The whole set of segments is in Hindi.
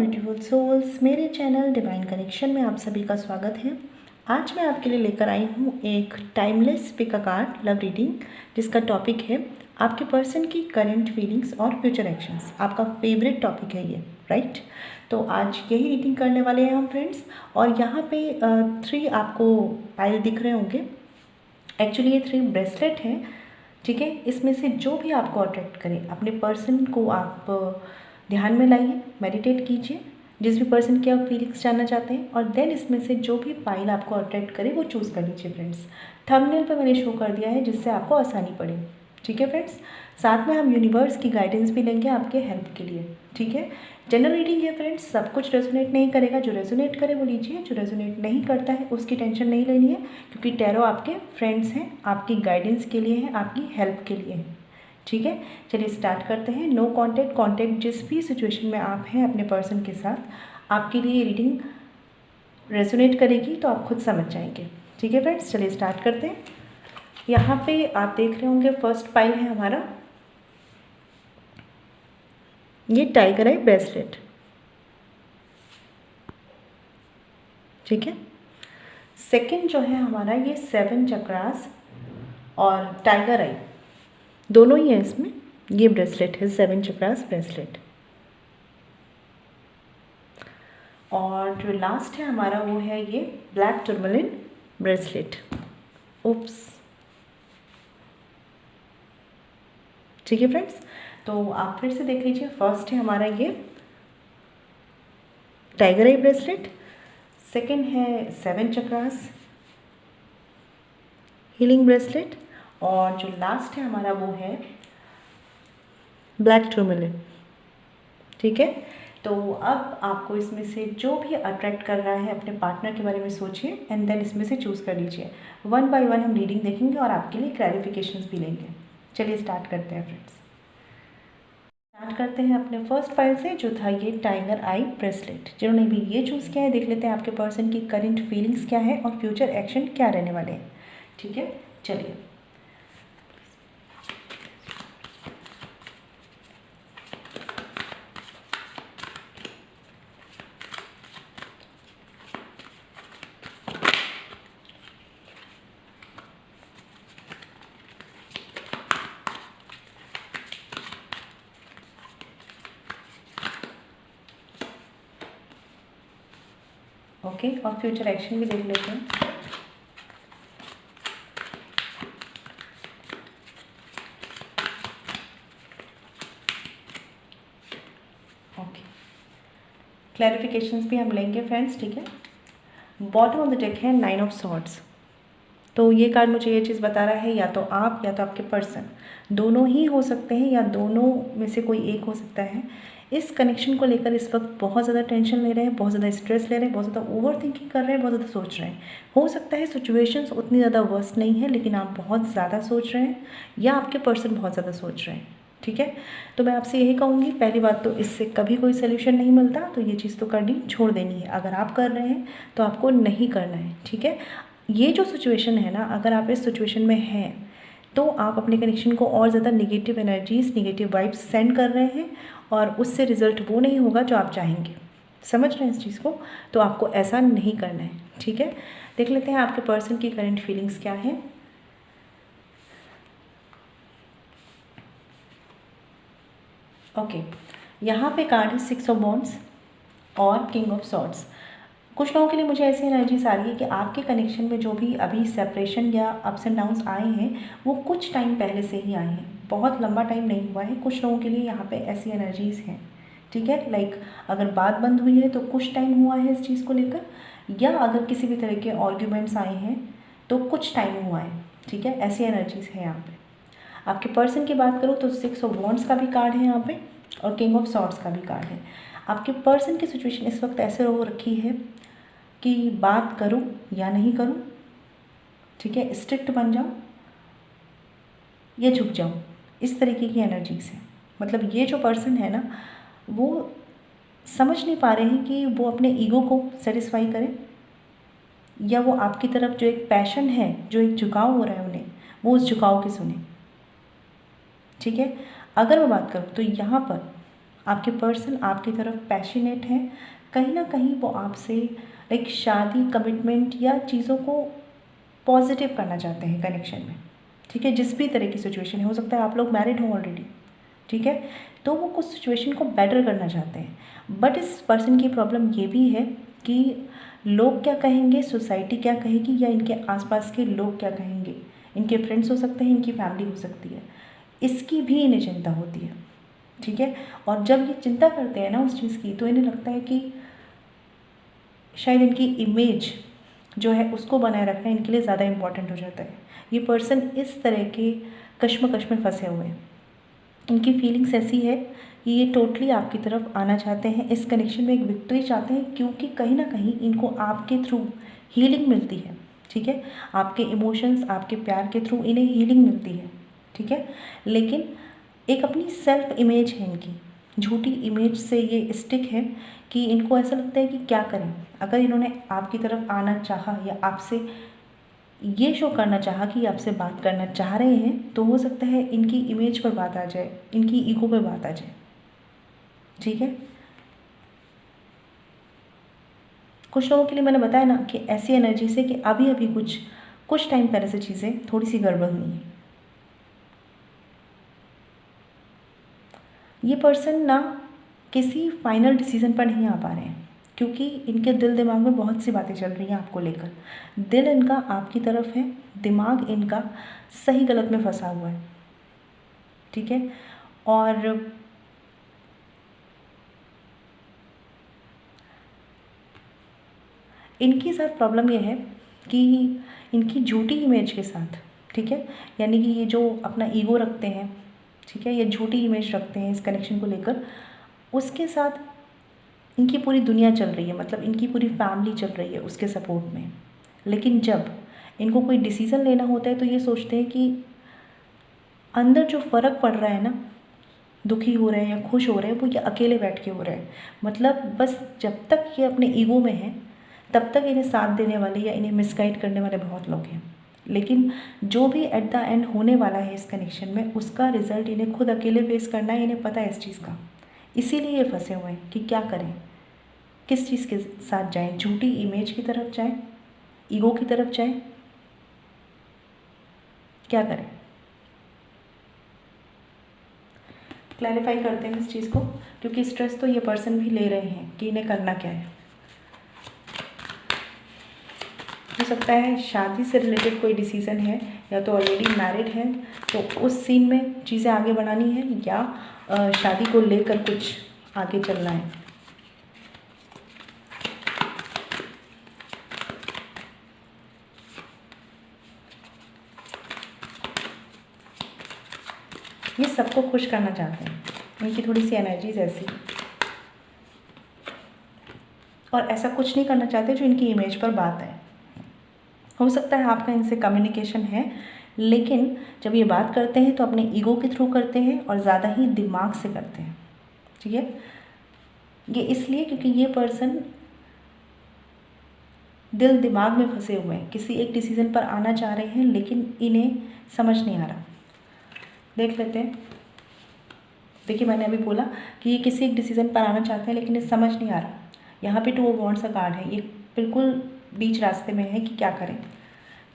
ब्यूटीफुल सोल्स, मेरे चैनल डिवाइन कनेक्शन में आप सभी का स्वागत है। आज मैं आपके लिए लेकर आई हूँ एक timeless pick a card love reading, जिसका टॉपिक है आपके पर्सन की करंट फीलिंग्स और फ्यूचर एक्शंस। आपका फेवरेट टॉपिक है ये, राइट? तो आज यही रीडिंग करने वाले हैं हम फ्रेंड्स। और यहाँ पे 3 आपको पाइल दिख रहे होंगे। एक्चुअली ये 3 ब्रेसलेट हैं, ठीक है। इसमें से जो भी आपको अट्रैक्ट करे, अपने पर्सन को आप ध्यान में लाइए, मेडिटेट कीजिए, जिस भी पर्सन की आप फीलिंग्स जानना चाहते हैं, और देन इसमें से जो भी पाइल आपको अट्रैक्ट करे वो चूज़ कर लीजिए फ्रेंड्स। थंबनेल पर मैंने शो कर दिया है जिससे आपको आसानी पड़े, ठीक है फ्रेंड्स। साथ में हम यूनिवर्स की गाइडेंस भी लेंगे आपके हेल्प के लिए, ठीक है। जनरल रीडिंग है फ्रेंड्स, सब कुछ रेजोनेट नहीं करेगा। जो रेजोनेट करे वो लीजिए, जो रेजोनेट नहीं करता है उसकी टेंशन नहीं लेनी है, क्योंकि टैरो आपके फ्रेंड्स हैं, आपकी गाइडेंस के लिए हैं, आपकी हेल्प के लिए हैं, ठीक है। चलिए स्टार्ट करते हैं। नो कॉन्टैक्ट जिस भी सिचुएशन में आप हैं अपने पर्सन के साथ, आपके लिए रीडिंग रेजोनेट करेगी तो आप खुद समझ जाएंगे, ठीक है फ्रेंड्स। चलिए स्टार्ट करते हैं। यहाँ पे आप देख रहे होंगे फर्स्ट पाइल है हमारा ये टाइगर आई ब्रेसलेट, ठीक है। सेकंड जो है हमारा ये 7 चक्रास और टाइगर आई दोनों ही है इसमें। ये ब्रेसलेट है 7 चक्रास ब्रेसलेट। और जो लास्ट है हमारा वो है ये ब्लैक टूरमैलिन ब्रेसलेट। उप्स, ठीक है फ्रेंड्स। तो आप फिर से देख लीजिए। फर्स्ट है हमारा ये टाइगर आई ब्रेसलेट, सेकंड है 7 चक्रास हीलिंग ब्रेसलेट, और जो लास्ट है हमारा वो है ब्लैक टूरमैलिन, ठीक है। तो अब आपको इसमें से जो भी अट्रैक्ट कर रहा है अपने पार्टनर के बारे में सोचिए, एंड देन इसमें से चूज़ कर लीजिए। 1 बाय 1 हम रीडिंग देखेंगे और आपके लिए क्लैरिफिकेशंस भी लेंगे। चलिए स्टार्ट करते हैं फ्रेंड्स। स्टार्ट करते हैं अपने फर्स्ट पाइल से, जो था ये टाइगर आई ब्रेसलेट। जिन्होंने भी ये चूज़ किया है, देख लेते हैं आपके पर्सन की करंट फीलिंग्स क्या है और फ्यूचर एक्शन क्या रहने वाले हैं, ठीक है। चलिए ओके, और फ्यूचर एक्शन भी देख लेते हैं। ओके, क्लैरिफिकेशंस भी हम लेंगे फ्रेंड्स, ठीक है। बॉटम ऑफ द डेक है 9 ऑफ सॉर्ड्स। तो ये कार्ड मुझे ये चीज़ बता रहा है, या तो आप या तो आपके पर्सन, दोनों ही हो सकते हैं, या दोनों में से कोई एक हो सकता है। इस कनेक्शन को लेकर इस वक्त बहुत ज़्यादा टेंशन ले रहे हैं, बहुत ज़्यादा स्ट्रेस ले रहे हैं, बहुत ज़्यादा ओवर थिंकिंग कर रहे हैं, बहुत ज़्यादा सोच रहे हैं। हो सकता है सिचुएशंस उतनी ज़्यादा वर्स्ट नहीं है, लेकिन आप बहुत ज़्यादा सोच रहे हैं, या आपके पर्सन बहुत ज़्यादा सोच रहे हैं, ठीक है। तो मैं आपसे यही कहूँगी, पहली बात तो इससे कभी कोई सोल्यूशन नहीं मिलता, तो ये चीज़ तो करनी छोड़ देनी है। अगर आप कर रहे हैं तो आपको नहीं करना है, ठीक है। ये जो सिचुएशन है ना, अगर आप इस सिचुएशन में हैं तो आप अपने कनेक्शन को और ज़्यादा negative energies, negative vibes send कर रहे हैं, और उससे रिज़ल्ट वो नहीं होगा जो आप चाहेंगे। समझ रहे हैं इस चीज़ को? तो आपको ऐसा नहीं करना है, ठीक है। देख लेते हैं आपके पर्सन की करंट फीलिंग्स क्या है। ओके, यहाँ पे कार्ड है 6 ऑफ वॉन्ड्स और किंग ऑफ सॉर्ड्स। कुछ लोगों के लिए मुझे ऐसी एनर्जीज आ रही है कि आपके कनेक्शन में जो भी अभी सेपरेशन या अप्स एंड डाउन्स आए हैं वो कुछ टाइम पहले से ही आए हैं, बहुत लंबा टाइम नहीं हुआ है। कुछ लोगों के लिए यहाँ पे ऐसी एनर्जीज हैं, ठीक है। लाइक अगर बात बंद हुई है तो कुछ टाइम हुआ है इस चीज़ को लेकर, या अगर किसी भी तरह के आर्ग्यूमेंट्स आए हैं तो कुछ टाइम हुआ है, ठीक है। ऐसी एनर्जीज है यहाँ पे। आपके पर्सन की बात करूँ तो 6 ऑफ वॉन्ड्स का भी कार्ड है यहाँ पे, और किंग ऑफ सॉर्ड्स का भी कार्ड है। आपके पर्सन की सिचुएशन इस वक्त ऐसे हो रखी है कि बात करूं या नहीं करूं, ठीक है, स्ट्रिक्ट बन जाऊं या झुक जाऊं, इस तरीके की एनर्जीज है। मतलब ये जो पर्सन है ना, वो समझ नहीं पा रहे हैं कि वो अपने ईगो को सेटिस्फाई करें, या वो आपकी तरफ जो एक पैशन है, जो एक झुकाव हो रहा है उन्हें, वो उस झुकाव की सुने, ठीक है। अगर मैं बात करूँ तो यहाँ पर आपके पर्सन आपकी तरफ पैशनेट है, कहीं ना कहीं वो आपसे एक शादी, कमिटमेंट या चीज़ों को पॉजिटिव करना चाहते हैं कनेक्शन में, ठीक है। जिस भी तरह की सिचुएशन है, हो सकता है आप लोग मैरिड हो ऑलरेडी, ठीक है, तो वो कुछ सिचुएशन को बेटर करना चाहते हैं। बट इस पर्सन की प्रॉब्लम ये भी है कि लोग क्या कहेंगे, सोसाइटी क्या कहेगी, या इनके आसपास के लोग क्या कहेंगे, इनके फ्रेंड्स हो सकते हैं, इनकी फैमिली हो सकती है, इसकी भी इन्हें चिंता होती है, ठीक है। और जब ये चिंता करते हैं ना उस चीज़ की, तो इन्हें लगता है कि शायद इनकी इमेज जो है उसको बनाए रखना इनके लिए ज़्यादा इम्पॉर्टेंट हो जाता है। ये पर्सन इस तरह के कश्मकश में फंसे हुए हैं। इनकी फीलिंग्स ऐसी है कि ये टोटली आपकी तरफ आना चाहते हैं, इस कनेक्शन में एक विक्ट्री चाहते हैं, क्योंकि कहीं ना कहीं इनको आपके थ्रू हीलिंग मिलती है, ठीक है। आपके इमोशंस, आपके प्यार के थ्रू इन्हें हीलिंग मिलती है, ठीक है। लेकिन एक अपनी सेल्फ इमेज है इनकी, झूठी इमेज से ये स्टिक है कि इनको ऐसा लगता है कि क्या करें। अगर इन्होंने आपकी तरफ आना चाहा या आपसे ये शो करना चाहा कि आपसे बात करना चाह रहे हैं, तो हो सकता है इनकी इमेज पर बात आ जाए, इनकी ईगो पर बात आ जाए, ठीक है। कुछ लोगों के लिए मैंने बताया ना कि ऐसी एनर्जी से कि अभी अभी कुछ टाइम पहले से चीज़ें थोड़ी सी गड़बड़ हुई हैं। ये पर्सन ना किसी फाइनल डिसीजन पर नहीं आ पा रहे हैं, क्योंकि इनके दिल दिमाग में बहुत सी बातें चल रही हैं आपको लेकर। दिल इनका आपकी तरफ है, दिमाग इनका सही गलत में फंसा हुआ है, ठीक है। और इनके साथ प्रॉब्लम यह है कि इनकी झूठी इमेज के साथ, ठीक है, यानी कि ये जो अपना ईगो रखते हैं, ठीक है, ये झूठी इमेज रखते हैं इस कनेक्शन को लेकर, उसके साथ इनकी पूरी दुनिया चल रही है, मतलब इनकी पूरी फैमिली चल रही है उसके सपोर्ट में। लेकिन जब इनको कोई डिसीज़न लेना होता है तो ये सोचते हैं कि अंदर जो फ़र्क पड़ रहा है ना, दुखी हो रहे हैं या खुश हो रहे हैं, वो ये अकेले बैठ के हो रहे हैं। मतलब बस जब तक ये अपने ईगो में हैं तब तक इन्हें साथ देने वाले या इन्हें मिसगाइड करने वाले बहुत लोग हैं। लेकिन जो भी एट द एंड होने वाला है इस कनेक्शन में, उसका रिज़ल्ट इन्हें खुद अकेले फेस करना है, इन्हें पता है इस चीज़ का। इसीलिए ये फंसे हुए हैं कि क्या करें, किस चीज़ के साथ जाएं, झूठी इमेज की तरफ जाएं, ईगो की तरफ जाएं, क्या करें। क्लैरिफाई करते हैं इस चीज़ को, क्योंकि स्ट्रेस तो ये पर्सन भी ले रहे हैं कि इन्हें करना क्या है। हो सकता है शादी से रिलेटेड कोई डिसीज़न है, या तो ऑलरेडी मैरिड है तो उस सीन में चीज़ें आगे बढ़ानी है, या शादी को लेकर कुछ आगे चलना है। ये सबको खुश करना चाहते हैं, इनकी थोड़ी सी एनर्जीज ऐसी, और ऐसा कुछ नहीं करना चाहते जो इनकी इमेज पर बात है। हो सकता है आपका इनसे कम्युनिकेशन है, लेकिन जब ये बात करते हैं तो अपने ईगो के थ्रू करते हैं और ज़्यादा ही दिमाग से करते हैं, ठीक है। ये इसलिए क्योंकि ये पर्सन दिल दिमाग में फंसे हुए हैं, किसी एक डिसीज़न पर आना चाह रहे हैं लेकिन इन्हें समझ नहीं आ रहा। देख लेते हैं। देखिए, मैंने अभी बोला कि ये किसी एक डिसीज़न पर आना चाहते हैं लेकिन इन्हें समझ नहीं आ रहा। यहाँ पे 2 ऑफ वॉन्ड्स का कार्ड है, ये बिल्कुल बीच रास्ते में है कि क्या करें,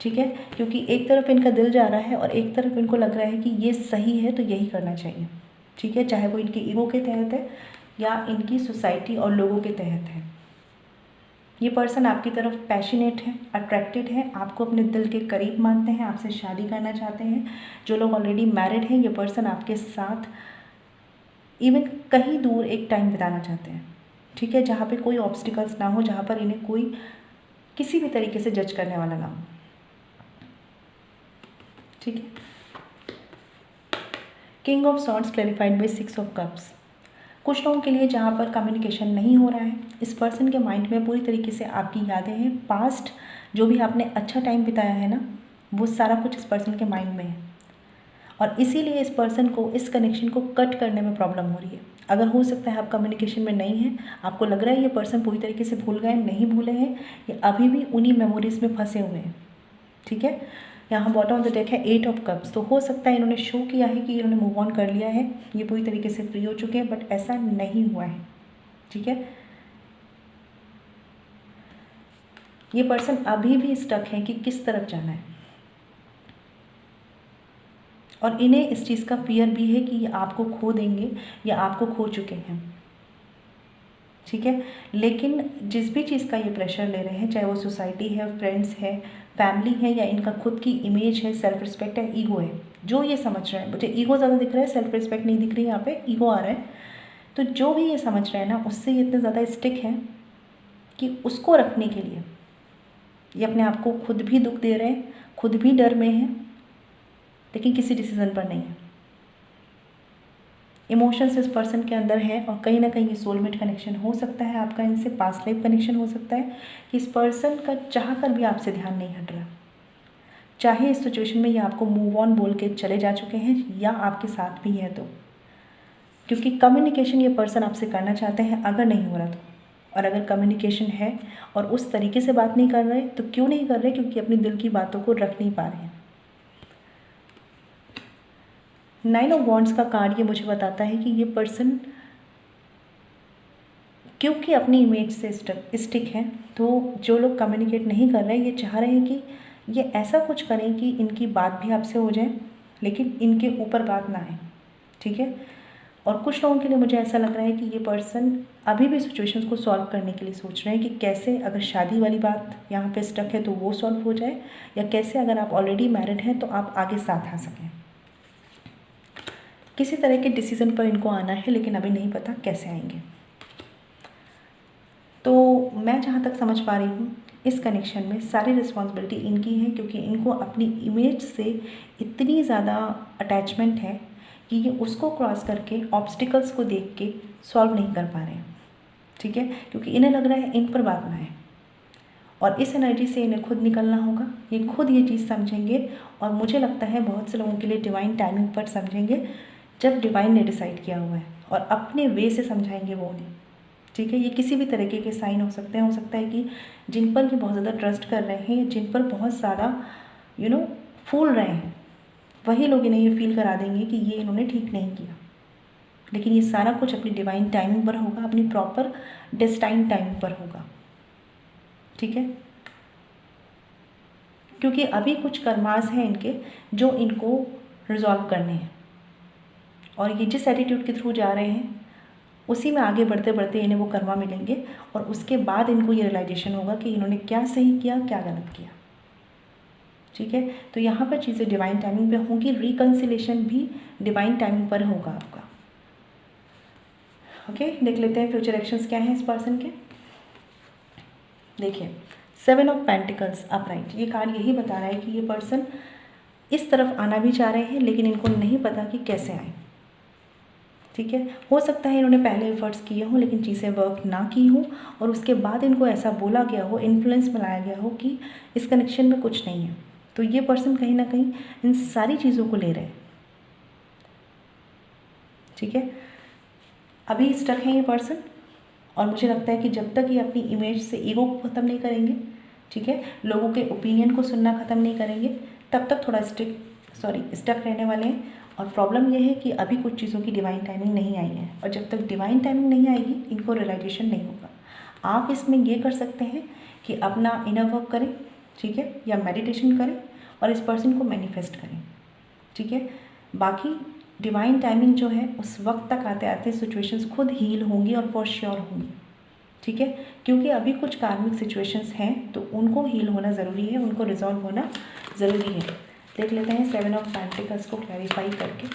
ठीक है। क्योंकि एक तरफ इनका दिल जा रहा है और एक तरफ इनको लग रहा है कि ये सही है तो यही करना चाहिए, ठीक है, चाहे वो इनके ईगो के तहत है या इनकी सोसाइटी और लोगों के तहत है। ये पर्सन आपकी तरफ पैशनेट है, अट्रैक्टेड है, आपको अपने दिल के करीब मानते हैं, आपसे शादी करना चाहते हैं। जो लोग ऑलरेडी मैरिड हैं, ये पर्सन आपके साथ इवन कहीं दूर एक टाइम बिताना चाहते हैं, ठीक है, जहाँ पे कोई ऑब्स्टिकल्स ना हो, जहाँ पर इन्हें कोई किसी भी तरीके से जज करने वाला ना हो, ठीक है। King of swords clarified by 6 of cups. कुछ लोगों के लिए जहाँ पर कम्युनिकेशन नहीं हो रहा है, इस पर्सन के माइंड में पूरी तरीके से आपकी यादें हैं, पास्ट जो भी आपने अच्छा टाइम बिताया है ना, वो सारा कुछ इस पर्सन के माइंड में है। और इसीलिए इस पर्सन को इस कनेक्शन को कट करने में प्रॉब्लम हो रही है। अगर हो सकता है आप कम्युनिकेशन में नहीं हैं, आपको लग रहा है ये पर्सन पूरी तरीके से भूल गए, नहीं भूले हैं, ये अभी भी उन्हीं मेमोरीज़ में फंसे हुए हैं, ठीक है। यहाँ बॉटम ऑफ द डेक है 8 ऑफ कप्स। तो हो सकता है इन्होंने शो किया है कि इन्होंने मूव ऑन कर लिया है, ये पूरी तरीके से फ्री हो चुके हैं, बट ऐसा नहीं हुआ है। ठीक है, ये पर्सन अभी भी स्टक है कि किस तरफ जाना है, और इन्हें इस चीज़ का फियर भी है कि ये आपको खो देंगे या आपको खो चुके हैं। ठीक है, लेकिन जिस भी चीज़ का ये प्रेशर ले रहे हैं, चाहे वो सोसाइटी है, फ्रेंड्स है, फैमिली है, या इनका खुद की इमेज है, सेल्फ रिस्पेक्ट है, ईगो है, जो ये समझ रहे हैं, मुझे ईगो ज़्यादा दिख रहा है, सेल्फ रिस्पेक्ट नहीं दिख रही है, यहाँ पे ईगो आ रहा है। तो जो भी ये समझ रहे हैं ना, उससे ये इतने ज़्यादा स्टिक है कि उसको रखने के लिए ये अपने आप को खुद भी दुख दे रहे हैं, खुद भी डर में हैं, लेकिन किसी डिसीज़न पर नहीं है। इमोशंस इस पर्सन के अंदर है, और कहीं ना कहीं ये सोलमेट कनेक्शन हो सकता है आपका, इनसे पास्ट लाइफ कनेक्शन हो सकता है कि इस पर्सन का चाह कर भी आपसे ध्यान नहीं हट रहा, चाहे इस सिचुएशन में ये आपको मूव ऑन बोल के चले जा चुके हैं या आपके साथ भी है तो, क्योंकि कम्युनिकेशन ये पर्सन आपसे करना चाहते हैं अगर नहीं हो रहा तो। और अगर कम्युनिकेशन है और उस तरीके से बात नहीं कर रहे, तो क्यों नहीं कर रहे? क्योंकि अपनी दिल की बातों को रख नहीं पा रहे हैं। 9 ऑफ वॉन्ड्स का कार्ड ये मुझे बताता है कि ये पर्सन क्योंकि अपनी इमेज से स्टिक है, तो जो लोग कम्युनिकेट नहीं कर रहे हैं, ये चाह रहे हैं कि ये ऐसा कुछ करें कि इनकी बात भी आपसे हो जाए, लेकिन इनके ऊपर बात ना आए। ठीक है, और कुछ लोगों के लिए मुझे ऐसा लग रहा है कि ये पर्सन अभी भी सिचुएशंस को सॉल्व करने के लिए सोच रहे हैं कि कैसे अगर शादी वाली बात यहाँ पे स्टक है तो वो सॉल्व हो जाए, या कैसे अगर आप ऑलरेडी मैरिड हैं तो आप आगे साथ आ सकें। किसी तरह के डिसीज़न पर इनको आना है, लेकिन अभी नहीं पता कैसे आएंगे। तो मैं जहाँ तक समझ पा रही हूँ, इस कनेक्शन में सारी रिस्पॉन्सिबिलिटी इनकी है, क्योंकि इनको अपनी इमेज से इतनी ज़्यादा अटैचमेंट है कि ये उसको क्रॉस करके ऑब्स्टिकल्स को देख के सॉल्व नहीं कर पा रहे हैं। ठीक है, क्योंकि इन्हें लग रहा है इन पर बात ना है, और इस एनर्जी से इन्हें खुद निकलना होगा। ये खुद ये चीज़ समझेंगे, और मुझे लगता है बहुत से लोगों के लिए डिवाइन टाइमिंग पर समझेंगे, जब डिवाइन ने डिसाइड किया हुआ है, और अपने वे से समझाएंगे वो उन्हें। ठीक है, ये किसी भी तरीके के साइन हो सकते हैं। हो सकता है कि जिन पर ये बहुत ज़्यादा ट्रस्ट कर रहे हैं, या जिन पर बहुत ज़्यादा फूल रहे हैं, वही लोग इन्हें ये फील करा देंगे कि ये इन्होंने ठीक नहीं किया। लेकिन ये सारा कुछ अपनी डिवाइन टाइमिंग पर होगा, अपनी प्रॉपर डेस्टाइन टाइम पर होगा। ठीक है, क्योंकि अभी कुछ कर्मास हैं इनके जो इनको रिजॉल्व करने हैं, और ये जिस एटीट्यूड के थ्रू जा रहे हैं उसी में आगे बढ़ते बढ़ते इन्हें वो कर्मा मिलेंगे, और उसके बाद इनको ये रियलाइजेशन होगा कि इन्होंने क्या सही किया, क्या गलत किया। ठीक है, तो यहाँ पर चीज़ें डिवाइन टाइमिंग पे होंगी, रिकन्सिलेशन भी डिवाइन टाइमिंग पर होगा आपका। ओके, देख लेते हैं फ्यूचर एक्शंस क्या हैं इस पर्सन के। देखिए, 7 ऑफ पेंटिकल्स अपराइट, ये कार्ड यही बता रहा है कि ये पर्सन इस तरफ आना भी चाह रहे हैं, लेकिन इनको नहीं पता कि कैसे आए। ठीक है, हो सकता है इन्होंने पहले एफर्ट्स किए हों लेकिन चीज़ें वर्क ना की हों, और उसके बाद इनको ऐसा बोला गया हो, इन्फ्लुएंस बनाया गया हो कि इस कनेक्शन में कुछ नहीं है। तो ये पर्सन कहीं ना कहीं इन सारी चीज़ों को ले रहे हैं। ठीक है, अभी स्टक है ये पर्सन, और मुझे लगता है कि जब तक ये अपनी इमेज से ईगो को ख़त्म नहीं करेंगे, ठीक है, लोगों के ओपिनियन को सुनना ख़त्म नहीं करेंगे, तब तक थोड़ा स्टक रहने वाले हैं। और प्रॉब्लम ये है कि अभी कुछ चीज़ों की डिवाइन टाइमिंग नहीं आई है, और जब तक डिवाइन टाइमिंग नहीं आएगी इनको रियलाइजेशन नहीं होगा। आप इसमें ये कर सकते हैं कि अपना इनर वर्क करें, ठीक है, या मेडिटेशन करें, और इस पर्सन को मैनिफेस्ट करें। ठीक है, बाकी डिवाइन टाइमिंग जो है उस वक्त तक आते आते सिचुएशंस खुद हील होंगी, और फॉर श्योर होंगी। ठीक है, क्योंकि अभी कुछ कार्मिक सिचुएशंस हैं तो उनको हील होना ज़रूरी है, उनको रिजॉल्व होना ज़रूरी है। देख लेते हैं 7 ऑफ पेंटिकल्स को क्लैरिफाई करके।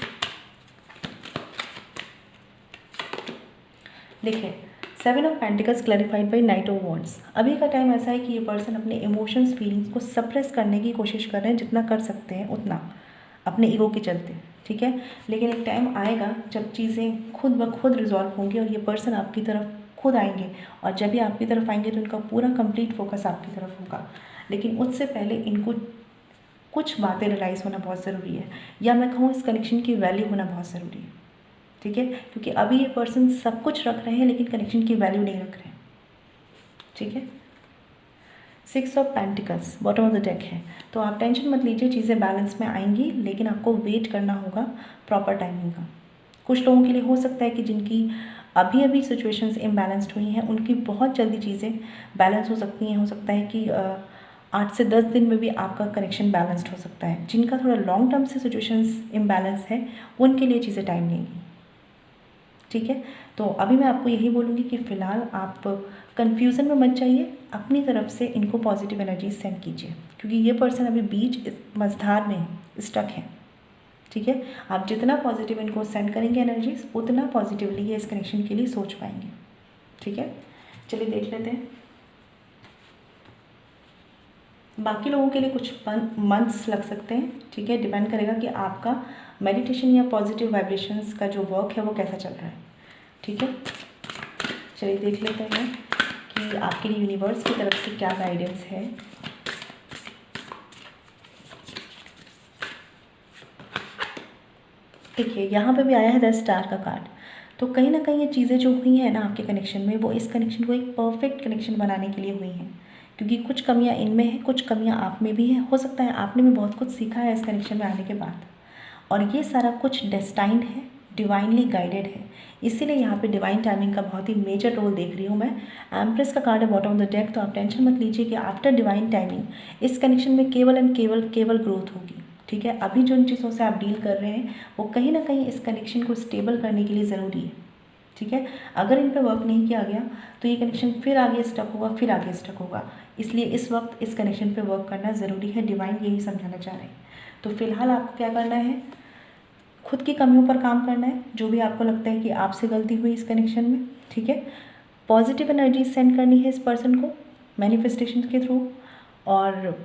देखिए, 7 of pentacles clarified by night of wands. अभी का टाइम ऐसा है कि ये पर्सन अपने इमोशंस, फीलिंग्स को सप्रेस करने की कोशिश कर रहे हैं, जितना कर सकते हैं उतना, अपने ईगो के चलते। ठीक है, लेकिन एक टाइम आएगा जब चीज़ें खुद ब खुद रिजॉल्व होंगी, और ये पर्सन आपकी तरफ खुद आएंगे, और जब भी आपकी तरफ आएंगे तो इनका पूरा कंप्लीट फोकस आपकी तरफ होगा। लेकिन उससे पहले इनको कुछ बातें रियलाइज़ होना बहुत ज़रूरी है, या मैं कहूँ इस कनेक्शन की वैल्यू होना बहुत ज़रूरी है। ठीक है, क्योंकि अभी ये पर्सन सब कुछ रख रहे हैं लेकिन कनेक्शन की वैल्यू नहीं रख रहे हैं। ठीक है, 6 of pentacles bottom of the deck है। तो आप टेंशन मत लीजिए, चीज़ें बैलेंस में आएंगी, लेकिन आपको वेट करना होगा प्रॉपर टाइमिंग का। कुछ लोगों के लिए हो सकता है कि जिनकी अभी अभी सिचुएशंस इम्बैलेंस्ड हुई हैं, उनकी बहुत जल्दी चीज़ें बैलेंस हो सकती हैं। हो सकता है कि 8 से 10 दिन में भी आपका कनेक्शन बैलेंस्ड हो सकता है। जिनका थोड़ा लॉन्ग टर्म से सिचुएशंस इम्बैलेंस है, उनके लिए चीज़ें टाइम लेंगी। ठीक है, तो अभी मैं आपको यही बोलूँगी कि फ़िलहाल आप कन्फ्यूज़न में मत जाइए, अपनी तरफ से इनको पॉजिटिव एनर्जी सेंड कीजिए, क्योंकि ये पर्सन अभी बीच मझधार में स्टक है। ठीक है, आप जितना पॉजिटिव इनको सेंड करेंगे एनर्जीज, उतना पॉजिटिवली ये इस कनेक्शन के लिए सोच पाएंगे। ठीक है, चलिए देख लेते हैं। बाकी लोगों के लिए कुछ मंथ्स लग सकते हैं। ठीक है, डिपेंड करेगा कि आपका मेडिटेशन या पॉजिटिव वाइब्रेशंस का जो वर्क है वो कैसा चल रहा है। ठीक है, चलिए देख लेते हैं कि आपके लिए यूनिवर्स की तरफ से क्या गाइडेंस है। देखिए, यहाँ पे भी आया है 10 स्टार का कार्ड। तो कहीं ना कहीं ये चीज़ें जो हुई हैं ना आपके कनेक्शन में, वो इस कनेक्शन को एक परफेक्ट कनेक्शन बनाने के लिए हुई हैं, क्योंकि कुछ कमियाँ इनमें हैं, कुछ कमियाँ आप में भी हैं। हो सकता है आपने भी बहुत कुछ सीखा है इस कनेक्शन में आने के बाद, और ये सारा कुछ डेस्टाइंड है, डिवाइनली गाइडेड है। इसीलिए यहाँ पे डिवाइन टाइमिंग का बहुत ही मेजर रोल देख रही हूँ मैं। एम्प्रेस का कार्ड है बॉटम ऑफ द डेक। तो आप टेंशन मत लीजिए कि आफ्टर डिवाइन टाइमिंग इस कनेक्शन में केवल एंड केवल ग्रोथ होगी। ठीक है, अभी जिन चीज़ों से आप डील कर रहे हैं वो कहीं ना कहीं इस कनेक्शन को स्टेबल करने के लिए ज़रूरी है। ठीक है, अगर इन पर वर्क नहीं किया गया तो ये कनेक्शन फिर आगे स्टक होगा, फिर आगे स्टक होगा। इसलिए इस वक्त इस कनेक्शन पे वर्क करना ज़रूरी है। डिवाइन यही समझाना चाह रहे हैं। तो फिलहाल आपको क्या करना है, खुद की कमियों पर काम करना है, जो भी आपको लगता है कि आपसे गलती हुई इस कनेक्शन में। ठीक है, पॉजिटिव एनर्जी सेंड करनी है इस पर्सन को मैनिफेस्टेशन के थ्रू, और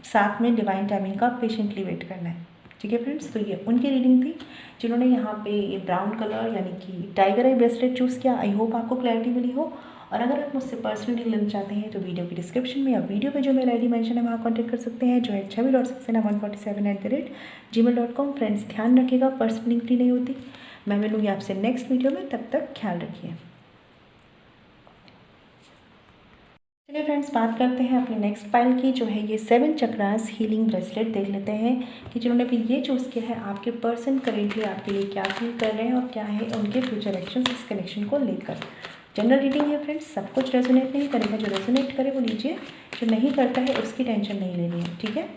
साथ में डिवाइन टाइमिंग का पेशेंटली वेट करना है। ठीक है फ्रेंड्स, तो ये उनकी रीडिंग थी जिन्होंने यहाँ पे ये ब्राउन कलर यानी कि टाइगर आई ब्रेसलेट चूज़ किया। आई होप आपको क्लैरिटी मिली हो। और अगर आप मुझसे पर्सनली लेना चाहते हैं तो वीडियो की डिस्क्रिप्शन में या वीडियो पे जो मेरा आईडी मेंशन है वहाँ कॉन्टैक्ट कर सकते हैं, जो है chavi.saxena147@gmail.com। फ्रेंड्स ध्यान रखिएगा, पर्सनल लिंक नहीं होती। मैं मिलूँगी आपसे नेक्स्ट वीडियो में, तब तक ख्याल रखिए। चलिए फ्रेंड्स, बात करते हैं अपने नेक्स्ट पाइल की, जो है ये 7 चक्रास हीलिंग ब्रेसलेट। देख लेते हैं कि जिन्होंने भी ये चूज़ किया है, आपके पर्सन करेंटली आपके लिए क्या फील कर रहे हैं और क्या है उनके फ्यूचर एक्शंस इस कनेक्शन को लेकर। जनरल रीडिंग है फ्रेंड्स, सब कुछ रेजोनेट नहीं करेगा। जो रेजोनेट करे वो लीजिए, जो नहीं करता है उसकी टेंशन नहीं लेनी है। ठीक है,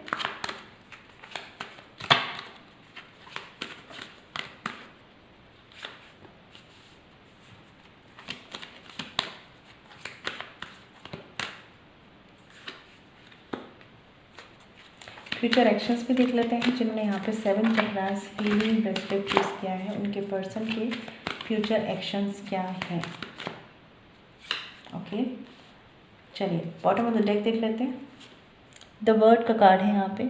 फ्यूचर एक्शंस भी देख लेते हैं। जिन्होंने यहाँ पे 7 चक्रास हीलिंग ब्रेसलेट चूज़ किया है, उनके पर्सन के फ्यूचर एक्शंस क्या हैं। ओके, चलिए बॉटम ऑफ द डेक देख लेते हैं। द वर्ड का कार्ड है यहाँ पे।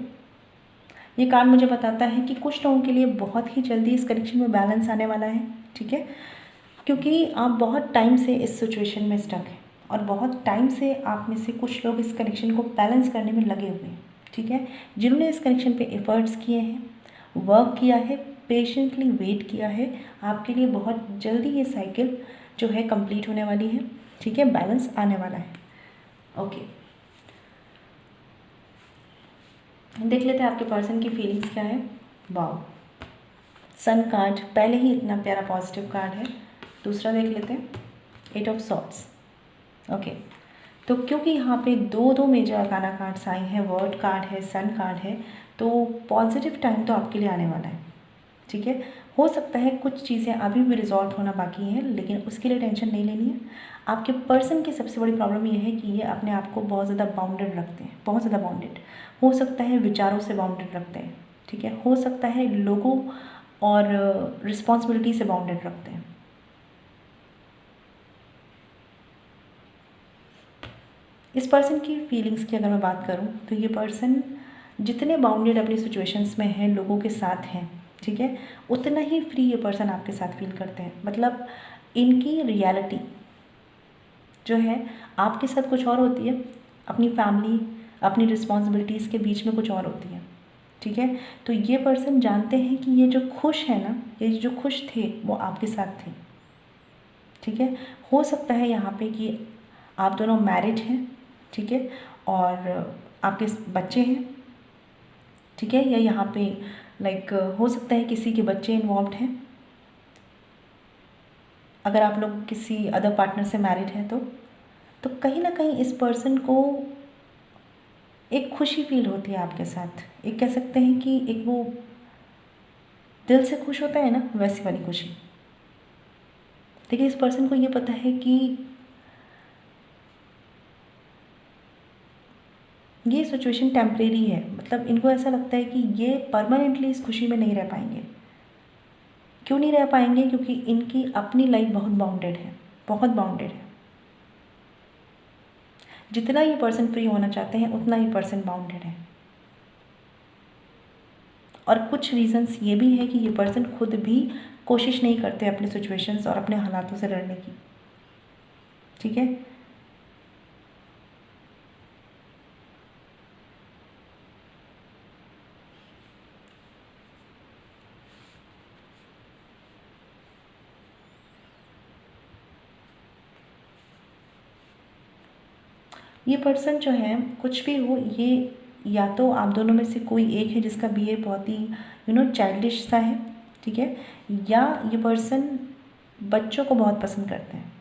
ये कार्ड मुझे बताता है कि कुछ लोगों के लिए बहुत ही जल्दी इस कनेक्शन में बैलेंस आने वाला है। ठीक है, क्योंकि आप बहुत टाइम से इस सिचुएशन में स्टक हैं और बहुत टाइम से आप में से कुछ लोग इस कनेक्शन को बैलेंस करने में लगे हुए हैं। ठीक है, जिन्होंने इस कनेक्शन पे एफर्ट्स किए हैं, वर्क किया है, पेशेंटली वेट किया है, आपके लिए बहुत जल्दी ये साइकिल जो है कंप्लीट होने वाली है। ठीक है, बैलेंस आने वाला है। ओके, देख लेते हैं आपके पर्सन की फीलिंग्स क्या है। वाओ, सन कार्ड पहले ही इतना प्यारा पॉजिटिव कार्ड है। दूसरा देख लेते हैं, 8 ऑफ सॉर्ड्स। ओके, तो क्योंकि यहाँ पे दो मेजर अरकाना कार्ड्स आए हैं, वर्ड कार्ड है, सन कार्ड है, तो पॉजिटिव टाइम तो आपके लिए आने वाला है। ठीक है, हो सकता है कुछ चीज़ें अभी भी रिजॉल्व होना बाकी हैं, लेकिन उसके लिए टेंशन नहीं लेनी है। आपके पर्सन की सबसे बड़ी प्रॉब्लम ये है कि ये अपने आप को बहुत ज़्यादा बाउंडेड रखते हैं, बहुत ज़्यादा बाउंडेड। हो सकता है विचारों से बाउंडेड रखते हैं। ठीक है, हो सकता है लोगों और रिस्पॉन्सिबिलिटी से बाउंडेड रखते हैं। इस पर्सन की फीलिंग्स की अगर मैं बात करूं तो ये पर्सन जितने बाउंडेड अपनी सिचुएशंस में हैं, लोगों के साथ हैं, ठीक है, उतना ही फ्री ये पर्सन आपके साथ फील करते हैं। मतलब इनकी रियलिटी जो है आपके साथ कुछ और होती है, अपनी फैमिली, अपनी रिस्पॉन्सिबिलिटीज़ के बीच में कुछ और होती है। ठीक है, तो ये पर्सन जानते हैं कि ये जो खुश है ना, ये जो खुश थे वो आपके साथ थे। ठीक है, हो सकता है यहाँ पे कि आप दोनों मैरिड हैं। ठीक है, और आपके बच्चे हैं, ठीक है, या यहाँ पे लाइक हो सकता है किसी के बच्चे इन्वॉल्व हैं, अगर आप लोग किसी अदर पार्टनर से मैरिड हैं तो कहीं ना कहीं इस पर्सन को एक खुशी फील होती है आपके साथ। एक कह सकते हैं कि एक वो दिल से खुश होता है ना, वैसी वाली खुशी। देखिए इस पर्सन को ये पता है कि ये सिचुएशन टेम्परेरी है, मतलब इनको ऐसा लगता है कि ये परमानेंटली इस खुशी में नहीं रह पाएंगे। क्यों नहीं रह पाएंगे? क्योंकि इनकी अपनी लाइफ बहुत बाउंडेड है, बहुत बाउंडेड है। जितना ये पर्सन फ्री होना चाहते हैं उतना ही पर्सन बाउंडेड है। और कुछ रीजंस ये भी है कि ये पर्सन खुद भी कोशिश नहीं करते अपने सिचुएशंस और अपने हालातों से लड़ने की, ठीक है। ये पर्सन जो है कुछ भी हो, ये या तो आप दोनों में से कोई एक है जिसका बिहेव बहुत ही चाइल्डिश सा है, ठीक है, या ये पर्सन बच्चों को बहुत पसंद करते हैं।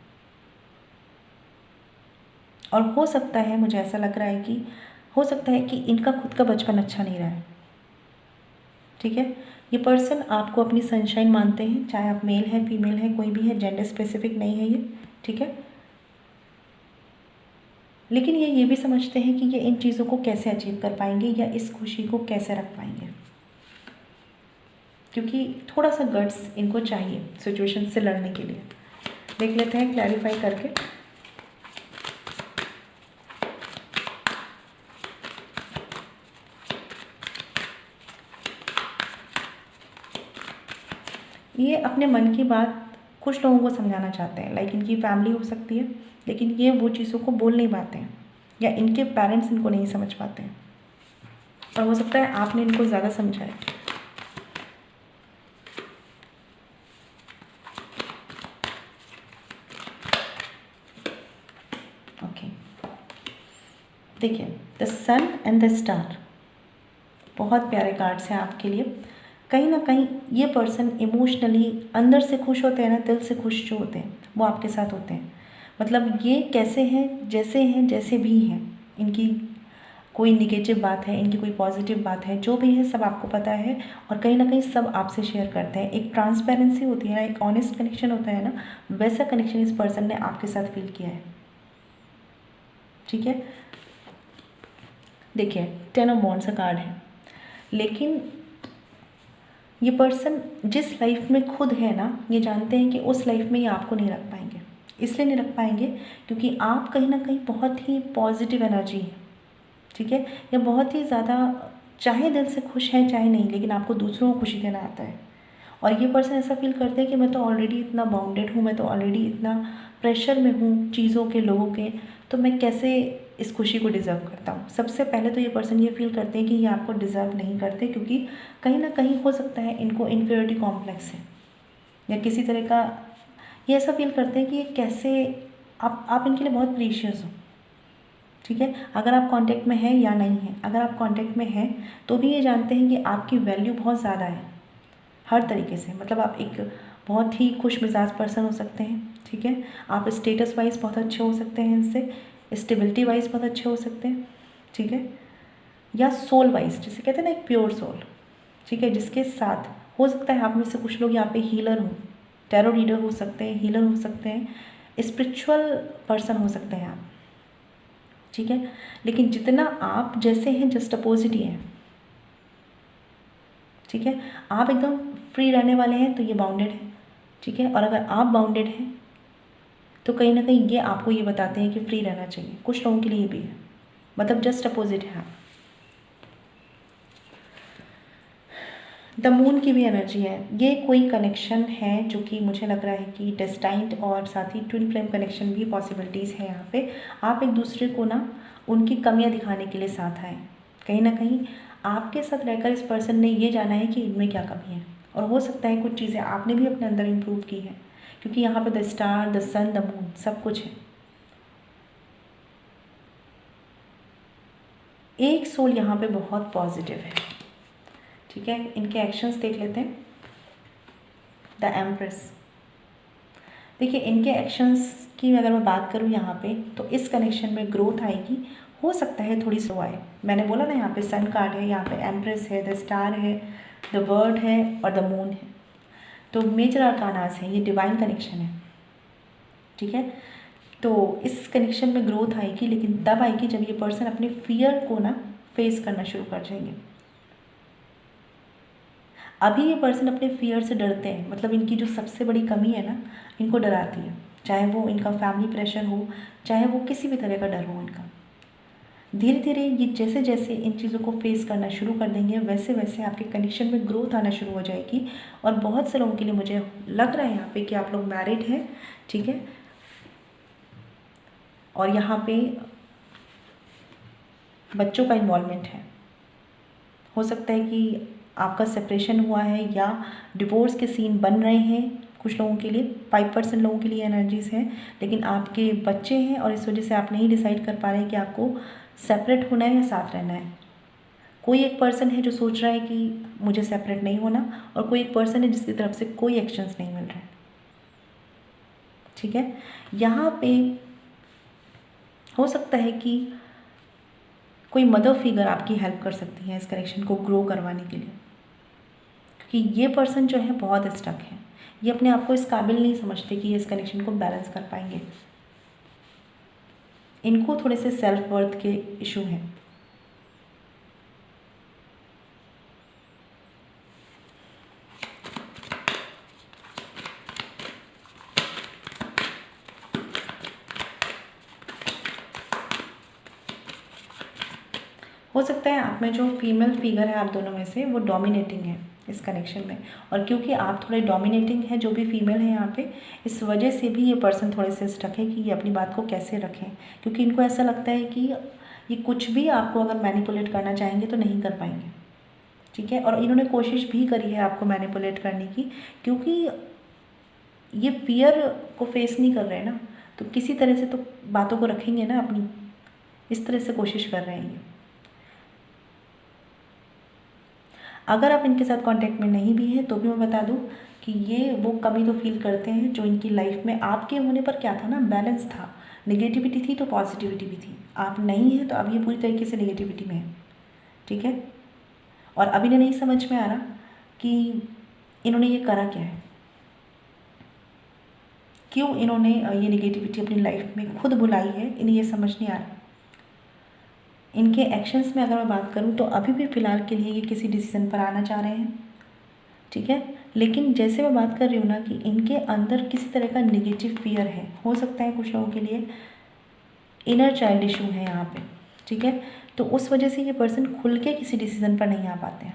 और हो सकता है, मुझे ऐसा लग रहा है कि हो सकता है कि इनका खुद का बचपन अच्छा नहीं रहा है, ठीक है। ये पर्सन आपको अपनी सनशाइन मानते हैं, चाहे आप मेल हैं फीमेल हैं, कोई भी है, जेंडर स्पेसिफिक नहीं है ये, ठीक है। लेकिन ये भी समझते हैं कि ये इन चीज़ों को कैसे अचीव कर पाएंगे या इस खुशी को कैसे रख पाएंगे, क्योंकि थोड़ा सा गट्स इनको चाहिए सिचुएशन से लड़ने के लिए। देख लेते हैं क्लैरिफाई करके। ये अपने मन की बात कुछ लोगों को समझाना चाहते हैं, लाइक इनकी फैमिली हो सकती है, लेकिन ये वो चीज़ों को बोल नहीं पाते हैं या इनके पेरेंट्स इनको नहीं समझ पाते हैं, और हो सकता है आपने इनको ज़्यादा समझाया। ओके, देखिए the sun and the star, बहुत प्यारे कार्ड्स हैं आपके लिए। कहीं ना कहीं ये पर्सन इमोशनली अंदर से खुश होते हैं ना, दिल से खुश जो होते हैं वो आपके साथ होते हैं। मतलब ये कैसे हैं, जैसे भी हैं, इनकी कोई निगेटिव बात है, इनकी कोई पॉजिटिव बात है, जो भी है सब आपको पता है, और कहीं ना कहीं सब आपसे शेयर करते हैं। एक ट्रांसपेरेंसी होती है ना, एक ऑनेस्ट कनेक्शन होता है ना, वैसा कनेक्शन इस पर्सन ने आपके साथ फील किया है, ठीक है। देखिए 10 ऑफ वॉन्ड्स का कार्ड है, लेकिन ये पर्सन जिस लाइफ में खुद है ना, ये जानते हैं कि उस लाइफ में ये आपको नहीं रख पाएंगे। इसलिए नहीं रख पाएंगे क्योंकि आप कहीं ना कहीं बहुत ही पॉजिटिव एनर्जी है, ठीक है, या बहुत ही ज़्यादा चाहे दिल से खुश है चाहे नहीं, लेकिन आपको दूसरों को खुशी देना आता है। और ये पर्सन ऐसा फील करते हैं कि मैं तो ऑलरेडी इतना बाउंडेड हूँ, मैं तो ऑलरेडी इतना प्रेशर में हूँ चीज़ों के, लोगों के, तो मैं कैसे इस खुशी को डिज़र्व करता हूँ। सबसे पहले तो ये पर्सन ये फील करते हैं कि ये आपको डिज़र्व नहीं करते, क्योंकि कहीं ना कहीं हो सकता है इनको इन्फीरियरिटी कॉम्प्लेक्स है या किसी तरह का, ये ऐसा फील करते हैं कि ये कैसे आप इनके लिए बहुत प्रीशियस हो, ठीक है। अगर आप कांटेक्ट में हैं या नहीं हैं, अगर आप कांटेक्ट में हैं तो भी ये जानते हैं कि आपकी वैल्यू बहुत ज़्यादा है हर तरीके से। मतलब आप एक बहुत ही खुश मिजाज पर्सन हो सकते हैं, ठीक है, आप स्टेटस वाइज बहुत अच्छे हो सकते हैं, इनसे स्टेबिलिटी वाइज बहुत अच्छे हो सकते हैं, ठीक है, या सोल वाइज जिसे कहते हैं ना एक प्योर सोल, ठीक है, जिसके साथ हो सकता है आप में से कुछ लोग यहाँ पे हीलर हो, टैरो रीडर हो सकते हैं, हीलर हो सकते हैं, स्पिरिचुअल पर्सन हो सकते हैं आप, ठीक है। लेकिन जितना आप जैसे हैं जस्ट अपोजिट ही हैं, ठीक है। आप एकदम फ्री रहने वाले हैं तो ये बाउंडेड है, ठीक है, और अगर आप बाउंडेड हैं तो कहीं ना कहीं ये आपको ये बताते हैं कि फ्री रहना चाहिए। कुछ लोगों के लिए भी है, मतलब जस्ट अपोजिट है आप। द मून की भी एनर्जी है, ये कोई कनेक्शन है जो कि मुझे लग रहा है कि डेस्टाइन्ड और साथ ही ट्विन फ्लेम कनेक्शन भी पॉसिबिलिटीज़ है यहाँ पे। आप एक दूसरे को ना उनकी कमियाँ दिखाने के लिए साथ आए, कहीं ना कहीं आपके साथ रहकर इस पर्सन ने ये जाना है कि इनमें क्या कमी है, और हो सकता है कुछ चीज़ें आपने भी अपने अंदर इम्प्रूव की है, क्योंकि यहाँ पे the star, the sun, the moon सब कुछ है। एक सोल यहाँ पे बहुत पॉजिटिव है, ठीक है। इनके एक्शंस देख लेते हैं। द एम्प्रेस, देखिए इनके एक्शंस की अगर मैं बात करूँ यहाँ पे, तो इस कनेक्शन में ग्रोथ आएगी। हो सकता है थोड़ी स्लो आए। मैंने बोला ना, यहाँ पे सन कार्ड है, यहाँ पे एम्प्रेस है, द स्टार है, द बर्ड है और द मून है। तो मेजर अरकानास है, ये डिवाइन कनेक्शन है, ठीक है। तो इस कनेक्शन में ग्रोथ आएगी, लेकिन तब आएगी जब ये पर्सन अपने फियर को ना फेस करना शुरू कर जाएंगे। अभी ये पर्सन अपने फियर से डरते हैं, मतलब इनकी जो सबसे बड़ी कमी है ना, इनको डराती है। चाहे वो इनका फैमिली प्रेशर हो, चाहे वो किसी भी तरह का डर हो इनका। धीरे धीरे ये जैसे जैसे इन चीज़ों को फेस करना शुरू कर देंगे, वैसे वैसे आपके कनेक्शन में ग्रोथ आना शुरू हो जाएगी। और बहुत से लोगों के लिए मुझे लग रहा है यहाँ पे कि आप लोग मैरिड हैं, ठीक है। और यहाँ पे बच्चों का इन्वॉल्वमेंट है। हो सकता है कि आपका सेपरेशन हुआ है या डिवोर्स के सीन बन रहे हैं कुछ लोगों के लिए। 5% लोगों के लिए एनर्जीज़ हैं, लेकिन आपके बच्चे हैं और इस वजह से आप नहीं डिसाइड कर पा रहे हैं कि आपको सेपरेट होना है या साथ रहना है। कोई एक पर्सन है जो सोच रहा है कि मुझे सेपरेट नहीं होना, और कोई एक पर्सन है जिसकी तरफ से कोई एक्शंस नहीं मिल रहे हैं, ठीक है। यहाँ पे हो सकता है कि कोई मदर फिगर आपकी हेल्प कर सकती है इस कनेक्शन को ग्रो करवाने के लिए, क्योंकि ये पर्सन जो है बहुत स्टक है। ये अपने आप को इस काबिल नहीं समझते कि ये इस कनेक्शन को बैलेंस कर पाएंगे। इनको थोड़े से सेल्फ वर्थ के इशू हैं। हो सकता है आप में जो फीमेल फिगर है आप दोनों में से, वो डोमिनेटिंग है इस कनेक्शन में। और क्योंकि आप थोड़े डोमिनेटिंग हैं, जो भी फीमेल है यहाँ पे, इस वजह से भी ये पर्सन थोड़े से स्टक है कि ये अपनी बात को कैसे रखें। क्योंकि इनको ऐसा लगता है कि ये कुछ भी आपको अगर मैनिपुलेट करना चाहेंगे तो नहीं कर पाएंगे, ठीक है। और इन्होंने कोशिश भी करी है आपको मैनिपुलेट करने की, क्योंकि ये फियर को फेस नहीं कर रहे हैं ना, तो किसी तरह से तो बातों को रखेंगे ना अपनी, इस तरह से कोशिश कर रहे हैं ये। अगर आप इनके साथ कांटेक्ट में नहीं भी हैं तो भी मैं बता दूं कि ये वो कमी तो फील करते हैं जो इनकी लाइफ में आपके होने पर क्या था ना, बैलेंस था। नेगेटिविटी थी तो पॉजिटिविटी भी थी। आप नहीं हैं तो अब ये पूरी तरीके से नेगेटिविटी में है, ठीक है। और अब इन्हें नहीं समझ में आ रहा कि इन्होंने ये करा क्या है, क्यों इन्होंने ये नेगेटिविटी अपनी लाइफ में खुद बुलाई है, इन्हें ये समझ नहीं आ रहा। इनके एक्शंस में अगर मैं बात करूं तो अभी भी फ़िलहाल के लिए ये किसी डिसीज़न पर आना चाह रहे हैं, ठीक है। लेकिन जैसे मैं बात कर रही हूँ ना कि इनके अंदर किसी तरह का नेगेटिव फियर है। हो सकता है कुछ लोगों के लिए इनर चाइल्ड इशू है यहाँ पे, ठीक है। तो उस वजह से ये पर्सन खुल के किसी डिसीज़न पर नहीं आ पाते हैं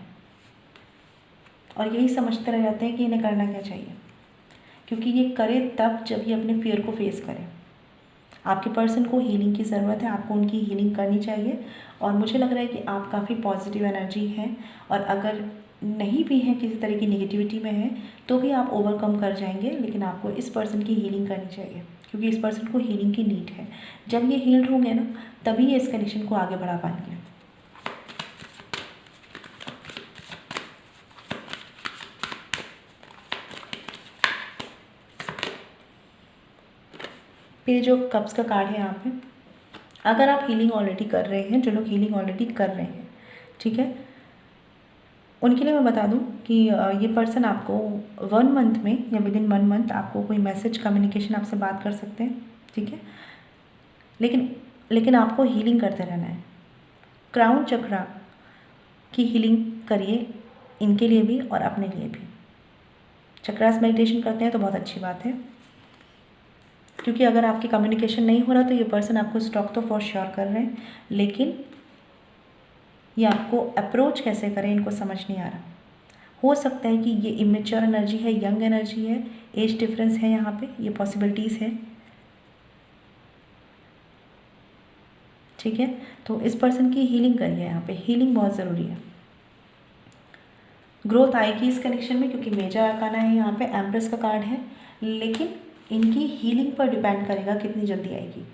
और यही समझते रह जाते हैं कि इन्हें करना क्या चाहिए, क्योंकि ये करे तब जब ये अपने फियर को फेस करें। आपके पर्सन को हीलिंग की ज़रूरत है, आपको उनकी हीलिंग करनी चाहिए। और मुझे लग रहा है कि आप काफ़ी पॉजिटिव एनर्जी हैं, और अगर नहीं भी हैं, किसी तरह की नेगेटिविटी में हैं, तो भी आप ओवरकम कर जाएंगे। लेकिन आपको इस पर्सन की हीलिंग करनी चाहिए, क्योंकि इस पर्सन को हीलिंग की नीड है। जब ये हील्ड होंगे ना, तभी ये इस कनेक्शन को आगे बढ़ा पाएंगे। पेज ऑफ कप्स का कार्ड है यहाँ पे। अगर आप हीलिंग ऑलरेडी कर रहे हैं, जो लोग हीलिंग ऑलरेडी कर रहे हैं, ठीक है, उनके लिए मैं बता दूं कि ये पर्सन आपको 1 मंथ में या विद इन 1 मंथ आपको कोई मैसेज कम्युनिकेशन आपसे बात कर सकते हैं, ठीक है। लेकिन आपको हीलिंग करते रहना है। क्राउन चक्रा की हीलिंग करिए, इनके लिए भी और अपने लिए भी। चक्रास मेडिटेशन करते हैं तो बहुत अच्छी बात है, क्योंकि अगर आपकी कम्युनिकेशन नहीं हो रहा तो ये पर्सन आपको स्टॉक तो फॉर श्योर कर रहे हैं, लेकिन ये आपको अप्रोच कैसे करें इनको समझ नहीं आ रहा। हो सकता है कि ये इमेच्योर एनर्जी है, यंग एनर्जी है, एज डिफरेंस है, यहाँ पे ये पॉसिबिलिटीज़ है, ठीक है। तो इस पर्सन की हीलिंग करिए, यहाँ पे हीलिंग बहुत ज़रूरी है। ग्रोथ आएगी इस कनेक्शन में, क्योंकि मेजर आर्काना है यहाँ पे, एम्प्रेस का कार्ड है, लेकिन इनकी हीलिंग पर डिपेंड करेगा कितनी जल्दी आएगी।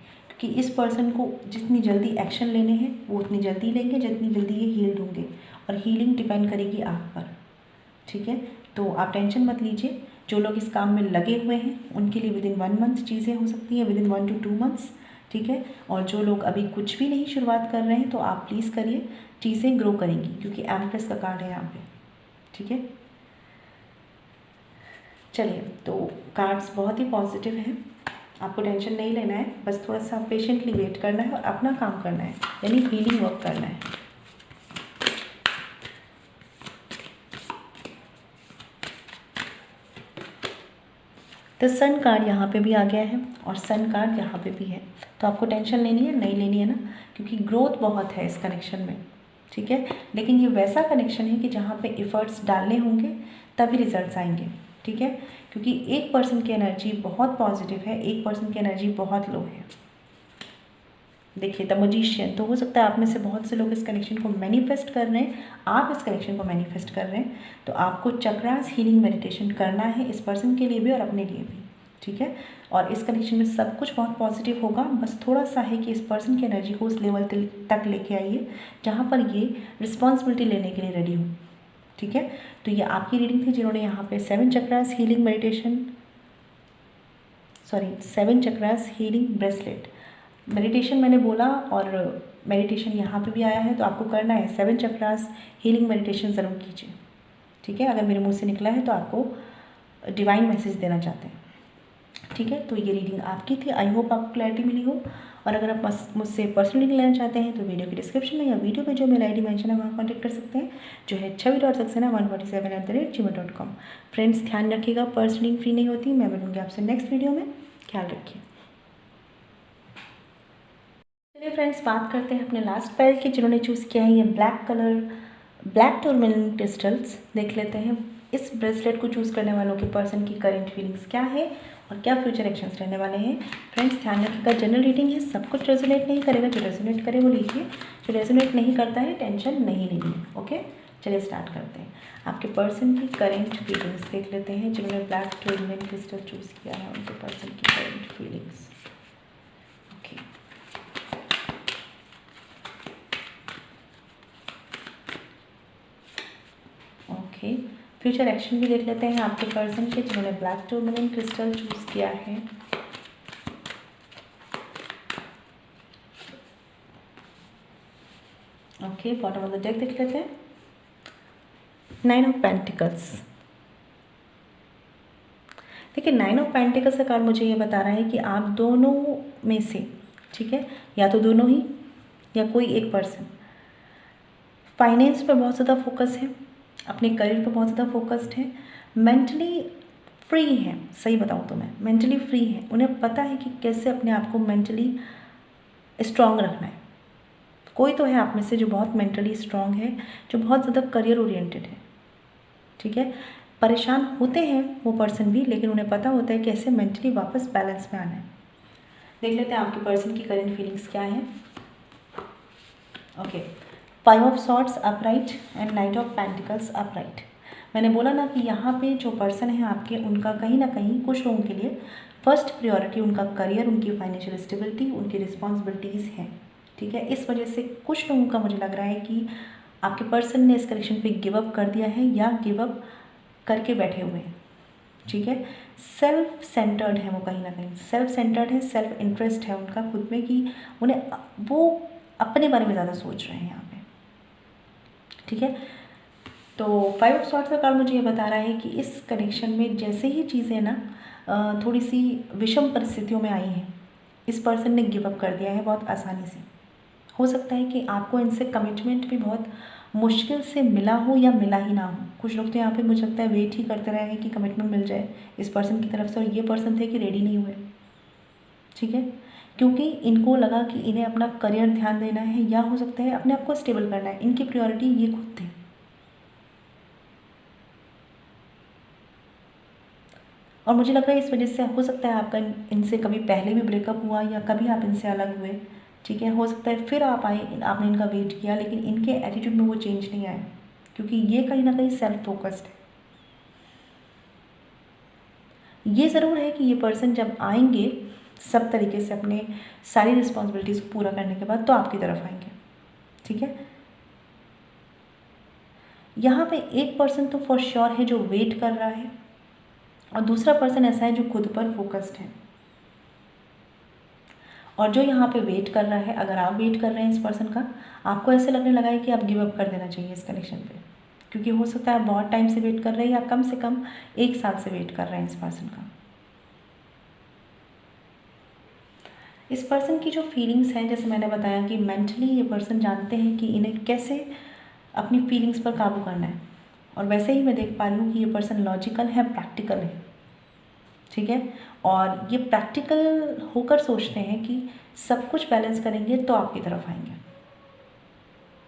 कि इस पर्सन को जितनी जल्दी एक्शन लेने हैं वो उतनी जल्दी लेंगे, जितनी जल्दी ये हील्ड होंगे, और हीलिंग डिपेंड करेगी आप पर। ठीक है, तो आप टेंशन मत लीजिए। जो लोग इस काम में लगे हुए हैं उनके लिए विदिन 1 मंथ चीज़ें हो सकती हैं, विदिन 1 to 2 मंथ्स। ठीक है, और जो लोग अभी कुछ भी नहीं शुरुआत कर रहे हैं तो आप प्लीज़ करिए, चीज़ें ग्रो करेंगी, क्योंकि एम्प्रेस का कार्ड है यहाँ पे। ठीक है, चलिए, तो कार्ड्स बहुत ही पॉजिटिव हैं, आपको टेंशन नहीं लेना है, बस थोड़ा सा पेशेंटली वेट करना है और अपना काम करना है, यानी हीलिंग वर्क करना है। तो सन कार्ड यहाँ पे भी आ गया है और सन कार्ड यहाँ पे भी है, तो आपको टेंशन लेनी है नहीं लेनी है ना, क्योंकि ग्रोथ बहुत है इस कनेक्शन में। ठीक है, लेकिन ये वैसा कनेक्शन है कि जहाँ पे एफर्ट्स डालने होंगे तभी रिजल्ट्स आएंगे। ठीक है, क्योंकि एक पर्सन की एनर्जी बहुत पॉजिटिव है, एक पर्सन की एनर्जी बहुत लो है। देखिए, द मैजिशियन, तो हो सकता है आप में से बहुत से लोग इस कनेक्शन को मैनिफेस्ट कर रहे हैं, आप इस कनेक्शन को मैनिफेस्ट कर रहे हैं, तो आपको चक्रास हीलिंग मेडिटेशन करना है इस पर्सन के लिए भी और अपने लिए भी। ठीक है, और इस कनेक्शन में सब कुछ बहुत पॉजिटिव होगा, बस थोड़ा सा है कि इस पर्सन की एनर्जी को उस लेवल तक लेके आइए जहाँ पर ये रिस्पॉन्सिबिलिटी लेने के लिए रेडी हो। ठीक है, तो ये आपकी रीडिंग थी जिन्होंने यहाँ पे 7 चक्रास हीलिंग ब्रेसलेट मेडिटेशन मैंने बोला, और मेडिटेशन यहाँ पे भी आया है, तो आपको करना है 7 चक्रास हीलिंग मेडिटेशन ज़रूर कीजिए। ठीक है, अगर मेरे मुंह से निकला है तो आपको डिवाइन मैसेज देना चाहते हैं। ठीक है, तो ये रीडिंग आपकी थी, आई होप आपको क्लैरिटी मिली हो। और अगर आप मुझसे पर्सनली लेना चाहते हैं तो वीडियो के डिस्क्रिप्शन में या वीडियो पे जो मेल ID मेंशन है वहाँ कॉन्टैक्ट कर सकते हैं, जो है chavi.saxena147@gmail.com। फ्रेंड्स, ध्यान रखिएगा, पर्स रीडिंग फ्री नहीं होती। मैं मिलूँगी आपसे नेक्स्ट वीडियो में, ख्याल रखिए। चलिए फ्रेंड्स, बात करते हैं अपने लास्ट पैर की, जिन्होंने चूज़ किया है ये ब्लैक टूरमेलिन क्रिस्टल्स। देख लेते हैं इस ब्रेसलेट को चूज़ करने वालों के पर्सन की करंट फीलिंग्स क्या है और क्या फ्यूचर एक्शंस रहने वाले हैं। फ्रेंड्स, ध्यान रखिएगा, जनरल रीडिंग है, सब कुछ रेजोनेट नहीं करेगा, जो रेजोनेट करे वो लीजिए, जो रेजोनेट नहीं करता है टेंशन नहीं लेनी है। ओके, चलिए स्टार्ट करते हैं। आपके पर्सन की करंट फीलिंग्स देख लेते हैं, जिन्होंने ब्लैक टूरमेलिन क्रिस्टल चूज़ किया है उनके पर्सन की current feelings. Okay, okay, future action भी देख लेते हैं आपके पर्सन के जिन्होंने ब्लैक टूरमेलिन क्रिस्टल चूज़ किया है। Okay, bottom of the deck देख लेते हैं, 9 ऑफ पेंटिकल्स। देखिए, 9 ऑफ पेंटिकल्स का कार्ड मुझे ये बता रहा है कि आप दोनों में से, ठीक है, या तो दोनों ही या कोई एक पर्सन फाइनेंस पर बहुत ज़्यादा फोकस है, अपने करियर पर बहुत ज़्यादा फोकस्ड है, मेंटली फ्री है। सही बताऊँ तो मैं मेंटली फ्री है, उन्हें पता है कि कैसे अपने आप को मेंटली स्ट्रॉन्ग रखना है। कोई तो है आप में से जो बहुत मेंटली स्ट्रॉन्ग है, जो बहुत ज़्यादा करियर ओरिएंटेड है। ठीक है, परेशान होते हैं वो पर्सन भी, लेकिन उन्हें पता होता है कैसे मेंटली वापस बैलेंस में आना है। देख लेते हैं आपके पर्सन की करंट फीलिंग्स क्या है। Okay, 5 of swords upright and night of pentacles upright. मैंने बोला ना कि यहाँ पे जो पर्सन है आपके, उनका कहीं ना कहीं कुछ लोगों के लिए फर्स्ट प्रायोरिटी उनका करियर, उनकी फाइनेंशियल स्टेबिलिटी, उनकी रिस्पॉन्सिबिलिटीज़ हैं। ठीक है, इस वजह से कुछ लोगों का मुझे लग रहा है कि आपके पर्सन ने इस कनेक्शन पे गिव अप कर दिया है या गिव अप करके बैठे हुए हैं। ठीक है, सेल्फ सेंटर्ड है वो, कहीं ना कहीं सेल्फ सेंटर्ड है, सेल्फ इंटरेस्ट है उनका खुद में, कि उन्हें वो अपने बारे में ज़्यादा सोच रहे हैं यहाँ पे। ठीक है, तो 5 ऑफ सॉर्ड्स का कार्ड मुझे ये बता रहा है कि इस कनेक्शन में जैसे ही चीज़ें ना थोड़ी सी विषम परिस्थितियों में आई हैं, इस पर्सन ने गिव अप कर दिया है बहुत आसानी से। हो सकता है कि आपको इनसे कमिटमेंट भी बहुत मुश्किल से मिला हो या मिला ही ना हो। कुछ लोग तो यहाँ पे मुझे लगता है वेट ही करते रहे हैं कि कमिटमेंट मिल जाए इस पर्सन की तरफ से, और ये पर्सन थे कि रेडी नहीं हुए। ठीक है, क्योंकि इनको लगा कि इन्हें अपना करियर ध्यान देना है, या हो सकता है अपने आप को स्टेबल करना है, इनकी प्रायोरिटी ये खुद थे। और मुझे लग रहा है इस वजह से हो सकता है आपका इनसे कभी पहले भी ब्रेकअप हुआ या कभी आप इनसे अलग हुए। ठीक है, हो सकता है फिर आप आए, आपने इनका वेट किया, लेकिन इनके एटीट्यूड में वो चेंज नहीं आया, क्योंकि ये कहीं ना कहीं सेल्फ फोकस्ड है। ये ज़रूर है कि ये पर्सन जब आएंगे सब तरीके से अपने सारी रिस्पॉन्सिबिलिटीज़ को पूरा करने के बाद तो आपकी तरफ आएंगे। ठीक है, यहाँ पे एक पर्सन तो फॉर श्योर है जो वेट कर रहा है, और दूसरा पर्सन ऐसा है जो खुद पर फोकस्ड है। और जो यहाँ पे वेट कर रहा है, अगर आप वेट कर रहे हैं इस पर्सन का, आपको ऐसे लगने लगा है कि आप गिव अप कर देना चाहिए इस कनेक्शन पे, क्योंकि हो सकता है आप बहुत टाइम से वेट कर रहे हैं या कम से कम 1 साल से वेट कर रहे हैं इस पर्सन का। इस पर्सन की जो फीलिंग्स हैं, जैसे मैंने बताया कि मेंटली ये पर्सन जानते हैं कि इन्हें कैसे अपनी फीलिंग्स पर काबू करना है, और वैसे ही मैं देख पा रही हूँ कि ये पर्सन लॉजिकल है, प्रैक्टिकल है। ठीक है, और ये प्रैक्टिकल होकर सोचते हैं कि सब कुछ बैलेंस करेंगे तो आपकी तरफ आएंगे।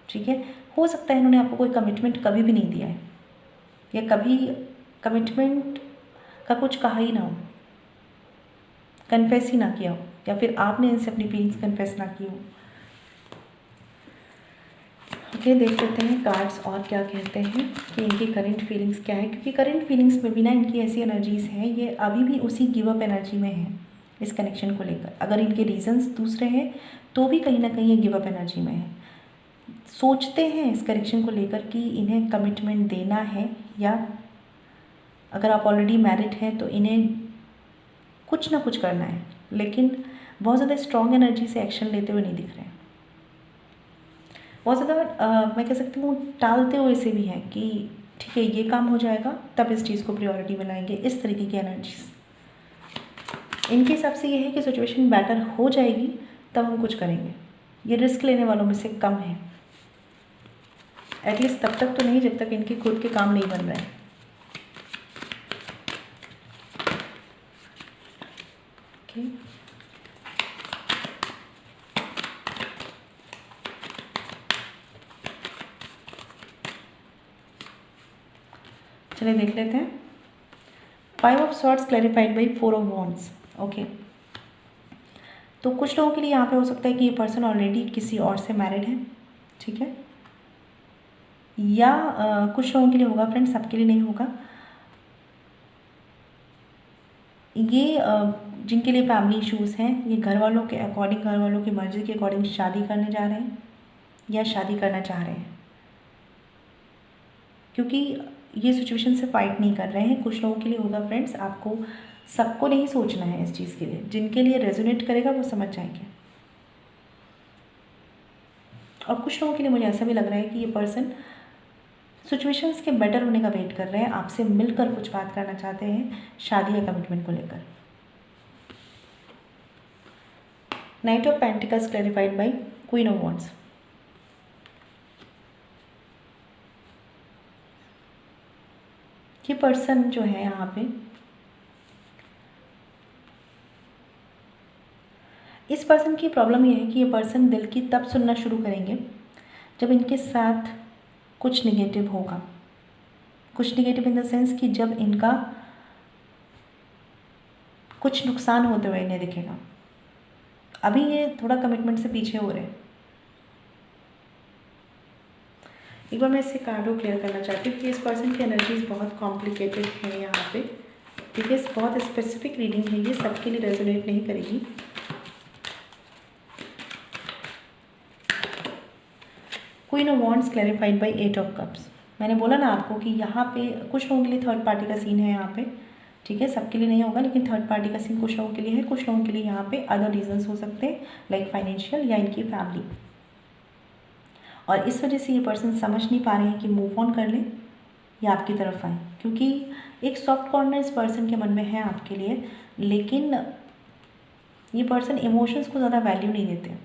ठीक है, हो सकता है इन्होंने आपको कोई कमिटमेंट कभी भी नहीं दिया है, या कभी कमिटमेंट का कुछ कहा ही ना हो, कन्फेस ही ना किया हो, या फिर आपने इनसे अपनी फीलिंग्स कन्फेस ना की हो। ओके, देख लेते हैं कार्ड्स और क्या कहते हैं कि इनकी करंट फीलिंग्स क्या है, क्योंकि करंट फीलिंग्स में भी ना इनकी ऐसी एनर्जीज़ हैं, ये अभी भी उसी गिव अप एनर्जी में है इस कनेक्शन को लेकर। अगर इनके रीजंस दूसरे हैं तो भी कहीं ना कहीं ये गिव अप एनर्जी में है। सोचते हैं इस कनेक्शन को लेकर कि इन्हें कमिटमेंट देना है, या अगर आप ऑलरेडी मैरिड हैं तो इन्हें कुछ ना कुछ करना है, लेकिन बहुत ज़्यादा स्ट्रॉन्ग एनर्जी से एक्शन लेते हुए नहीं दिख रहे हैं। बहुत ज़्यादा मैं कह सकती हूँ टालते हुए से भी हैं कि ठीक है ये काम हो जाएगा तब इस चीज़ को प्रायोरिटी में लाएंगे, इस तरीके की एनर्जीज इनके हिसाब से ये है कि सिचुएशन बेटर हो जाएगी तब हम कुछ करेंगे। ये रिस्क लेने वालों में से कम है, एटलीस्ट तब तक तो नहीं जब तक इनके खुद के काम नहीं बन रहे हैं। ओके, चलिए देख लेते हैं। 5 of swords clarified by 4 of wands. Okay, तो कुछ लोगों के लिए यहाँ पे हो सकता है कि ये पर्सन ऑलरेडी किसी और से मैरिड है। ठीक है, या कुछ लोगों के लिए होगा, फ्रेंड्स सबके लिए नहीं होगा। ये जिनके लिए फैमिली इश्यूज़ हैं, ये घर वालों के अकॉर्डिंग, घर वालों की मर्ज़ी के अकॉर्डिंग शादी करने जा रहे हैं या शादी करना चाह रहे हैं, क्योंकि ये सिचुएशन से फाइट नहीं कर रहे हैं। कुछ लोगों के लिए होगा फ्रेंड्स, आपको सबको नहीं सोचना है इस चीज़ के लिए, जिनके लिए रेजोनेट करेगा वो समझ जाएंगे। और कुछ लोगों के लिए मुझे ऐसा भी लग रहा है कि ये पर्सन सिचुएशंस के बेटर होने का वेट कर रहे हैं, आपसे मिलकर कुछ बात करना चाहते हैं शादी या कमिटमेंट को लेकर। Knight of pentacles clarified by queen of wands. ये पर्सन जो है यहाँ पे, इस पर्सन की प्रॉब्लम ये है कि ये पर्सन दिल की तब सुनना शुरू करेंगे जब इनके साथ कुछ निगेटिव होगा। कुछ निगेटिव इन द सेंस कि जब इनका कुछ नुकसान होते हुए इन्हें दिखेगा। अभी ये थोड़ा कमिटमेंट से पीछे हो रहे हैं। एक बार मैं इससे कार्डो क्लियर करना चाहती हूँ कि इस पर्सन की एनर्जीज बहुत कॉम्प्लिकेटेड है यहाँ पे। ठीक है, बहुत स्पेसिफिक रीडिंग है, ये सबके लिए रेजोनेट नहीं करेगी। Queen of wands clarified by 8 of cups. मैंने बोला ना आपको कि यहाँ पे कुछ लोगों के लिए थर्ड पार्टी का सीन है यहाँ पे। ठीक है, सबके लिए नहीं होगा, लेकिन थर्ड पार्टी का सीन कुछ लोगों के लिए है। कुछ लोगों के लिए यहाँ पे अदर रीजंस हो सकते हैं, लाइक फाइनेंशियल या इनकी फैमिली। और इस वजह से ये पर्सन समझ नहीं पा रहे हैं कि मूव ऑन कर लें या आपकी तरफ आए, क्योंकि एक सॉफ्ट कॉर्नर इस पर्सन के मन में है आपके लिए, लेकिन ये पर्सन इमोशंस को ज़्यादा वैल्यू नहीं देते,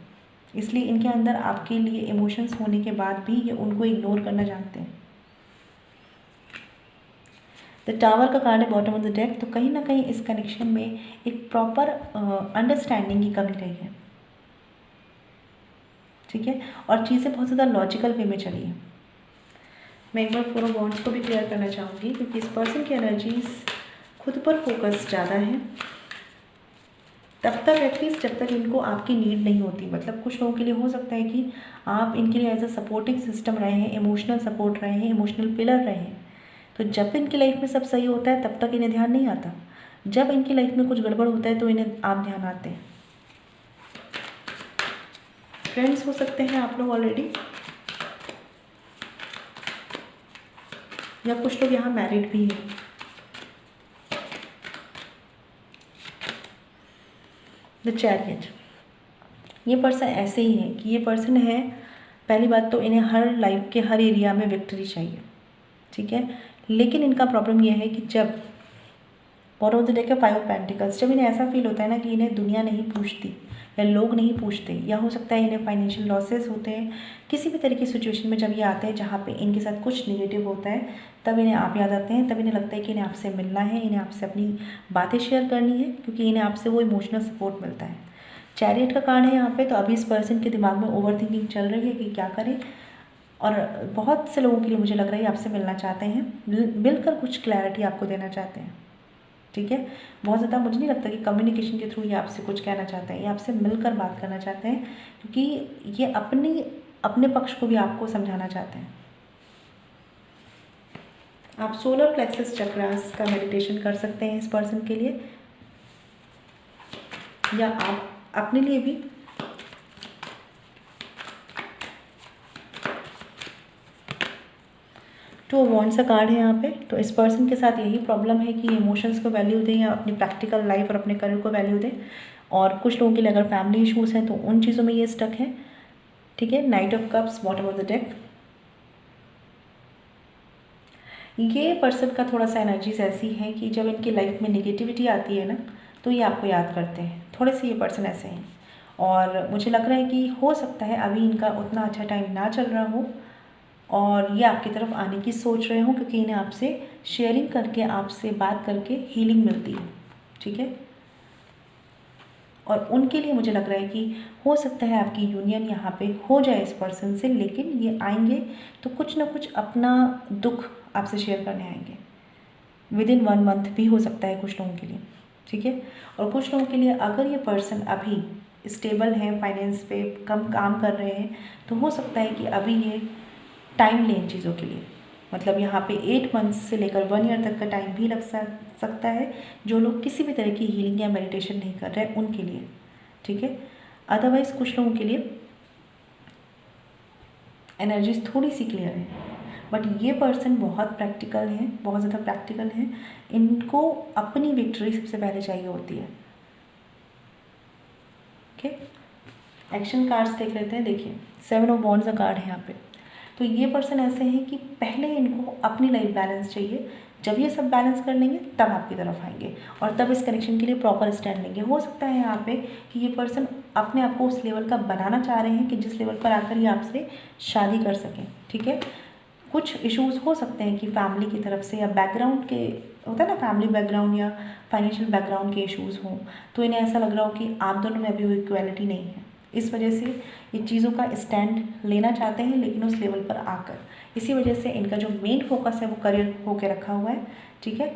इसलिए इनके अंदर आपके लिए इमोशंस होने के बाद भी ये उनको इग्नोर करना जानते हैं। द टावर का कार्ड है बॉटम ऑफ द डेक, तो कहीं ना कहीं इस कनेक्शन में एक प्रॉपर अंडरस्टैंडिंग की कमी रही है। ठीक है, और चीज़ें बहुत ज़्यादा लॉजिकल वे में चली है। मैं एक बार 4 ऑफ वॉन्ड्स को भी क्लियर करना चाहूँगी, क्योंकि इस पर्सन की एनर्जीज खुद पर फोकस ज़्यादा है तब तक, एटलीस्ट जब तक इनको आपकी नीड नहीं होती। मतलब कुछ लोगों के लिए हो सकता है कि आप इनके लिए एज अ सपोर्टिंग सिस्टम रहे हैं, इमोशनल सपोर्ट रहे हैं, इमोशनल पिलर रहे हैं। तो जब इनकी लाइफ में सब सही होता है तब तक इन्हें ध्यान नहीं आता, जब इनकी लाइफ में कुछ गड़बड़ होता है तो इन्हें आप ध्यान आते हैं। फ्रेंड्स हो सकते हैं आप लोग ऑलरेडी, या कुछ लोग यहाँ मैरिड भी हैं। द चैरियट, ये पर्सन ऐसे ही है कि ये पर्सन है, पहली बात तो इन्हें हर लाइफ के हर एरिया में विक्ट्री चाहिए, ठीक है। लेकिन इनका प्रॉब्लम ये है कि जब बॉटम ऑफ द डेक है 5 ऑफ पेंटिकल्स, जब इन्हें ऐसा फील होता है ना कि इन्हें दुनिया नहीं पूछती या लोग नहीं पूछते, या हो सकता है इन्हें फाइनेंशियल लॉसेस होते हैं, किसी भी तरह की सिचुएशन में जब ये आते हैं जहाँ पे इनके साथ कुछ नेगेटिव होता है, तब इन्हें आप याद आते हैं। तब इन्हें लगता है कि इन्हें आपसे मिलना है, इन्हें आपसे अपनी बातें शेयर करनी है, क्योंकि इन्हें आपसे वो इमोशनल सपोर्ट मिलता है। चैरियट का कार्ड है यहाँ पे, तो अभी इस पर्सन के दिमाग में ओवर थिंकिंग चल रही है कि क्या करें, और बहुत से लोगों के लिए मुझे लग रहा है आपसे मिलना चाहते हैं, मिलकर कुछ क्लैरिटी आपको देना चाहते हैं, ठीक है। बहुत ज़्यादा मुझे नहीं लगता कि कम्युनिकेशन के थ्रू ये आपसे कुछ कहना चाहते हैं, ये आपसे मिलकर बात करना चाहते हैं, क्योंकि ये अपने पक्ष को भी आपको समझाना चाहते हैं। आप सोलर प्लेक्सस चक्रास का मेडिटेशन कर सकते हैं इस पर्सन के लिए, या आप अपने लिए भी टू वॉन्ट्स का कार्ड है यहाँ पे। तो इस पर्सन के साथ यही प्रॉब्लम है कि इमोशंस को वैल्यू दें या अपनी प्रैक्टिकल लाइफ और अपने करियर को वैल्यू दें, और कुछ लोगों के लिए अगर फैमिली इशूज़ हैं तो उन चीज़ों में ये स्टक है, ठीक है। Night of cups, bottom of the deck, ये पर्सन का थोड़ा सा एनर्जीज ऐसी है कि जब इनकी लाइफ में नेगेटिविटी आती है ना, तो ये आपको याद करते हैं, थोड़े से ये पर्सन ऐसे हैं। और मुझे लग रहा है कि हो सकता है अभी इनका उतना अच्छा टाइम ना चल रहा हो और ये आपकी तरफ आने की सोच रहे हो, क्योंकि इन्हें आपसे शेयरिंग करके, आपसे बात करके हीलिंग मिलती है, ठीक है। और उनके लिए मुझे लग रहा है कि हो सकता है आपकी यूनियन यहाँ पे हो जाए इस पर्सन से, लेकिन ये आएंगे तो कुछ ना कुछ अपना दुख आपसे शेयर करने आएंगे। विदिन 1 मंथ भी हो सकता है कुछ लोगों के लिए, ठीक है। और कुछ लोगों के लिए अगर ये पर्सन अभी स्टेबल है, फाइनेंस पे कम काम कर रहे हैं, तो हो सकता है कि अभी ये टाइम लें इन चीज़ों के लिए। मतलब यहाँ पे 8 मंथ्स से लेकर 1 ईयर तक का टाइम भी लग सकता है, जो लोग किसी भी तरह की हीलिंग या मेडिटेशन नहीं कर रहे हैं उनके लिए, ठीक है। अदरवाइज़ कुछ लोगों के लिए एनर्जीज थोड़ी सी क्लियर है, बट ये पर्सन बहुत प्रैक्टिकल हैं, बहुत ज़्यादा प्रैक्टिकल हैं। इनको अपनी विक्ट्री सबसे पहले चाहिए होती है, ओके। एक्शन कार्ड्स देख लेते हैं। देखिए 7 ऑफ वॉन्ड्स का कार्ड है यहाँ पे। तो ये पर्सन ऐसे हैं कि पहले इनको अपनी लाइफ बैलेंस चाहिए, जब ये सब बैलेंस कर लेंगे तब आपकी तरफ आएंगे और तब इस कनेक्शन के लिए प्रॉपर स्टैंड लेंगे। हो सकता है यहाँ पे कि ये पर्सन अपने आप को उस लेवल का बनाना चाह रहे हैं कि जिस लेवल पर आकर ये आपसे शादी कर सकें, ठीक है। कुछ इश्यूज़ हो सकते हैं कि फैमिली की तरफ से या बैकग्राउंड के, होता है ना फैमिली बैकग्राउंड या फाइनेंशियल बैकग्राउंड के इश्यूज़ हों, तो इन्हें ऐसा लग रहा हो कि आप दोनों में अभी वो इक्वालिटी नहीं है। इस वजह से ये चीज़ों का स्टैंड लेना चाहते हैं, लेकिन उस लेवल पर आकर। इसी वजह से इनका जो मेन फोकस है वो करियर होके रखा हुआ है, ठीक है।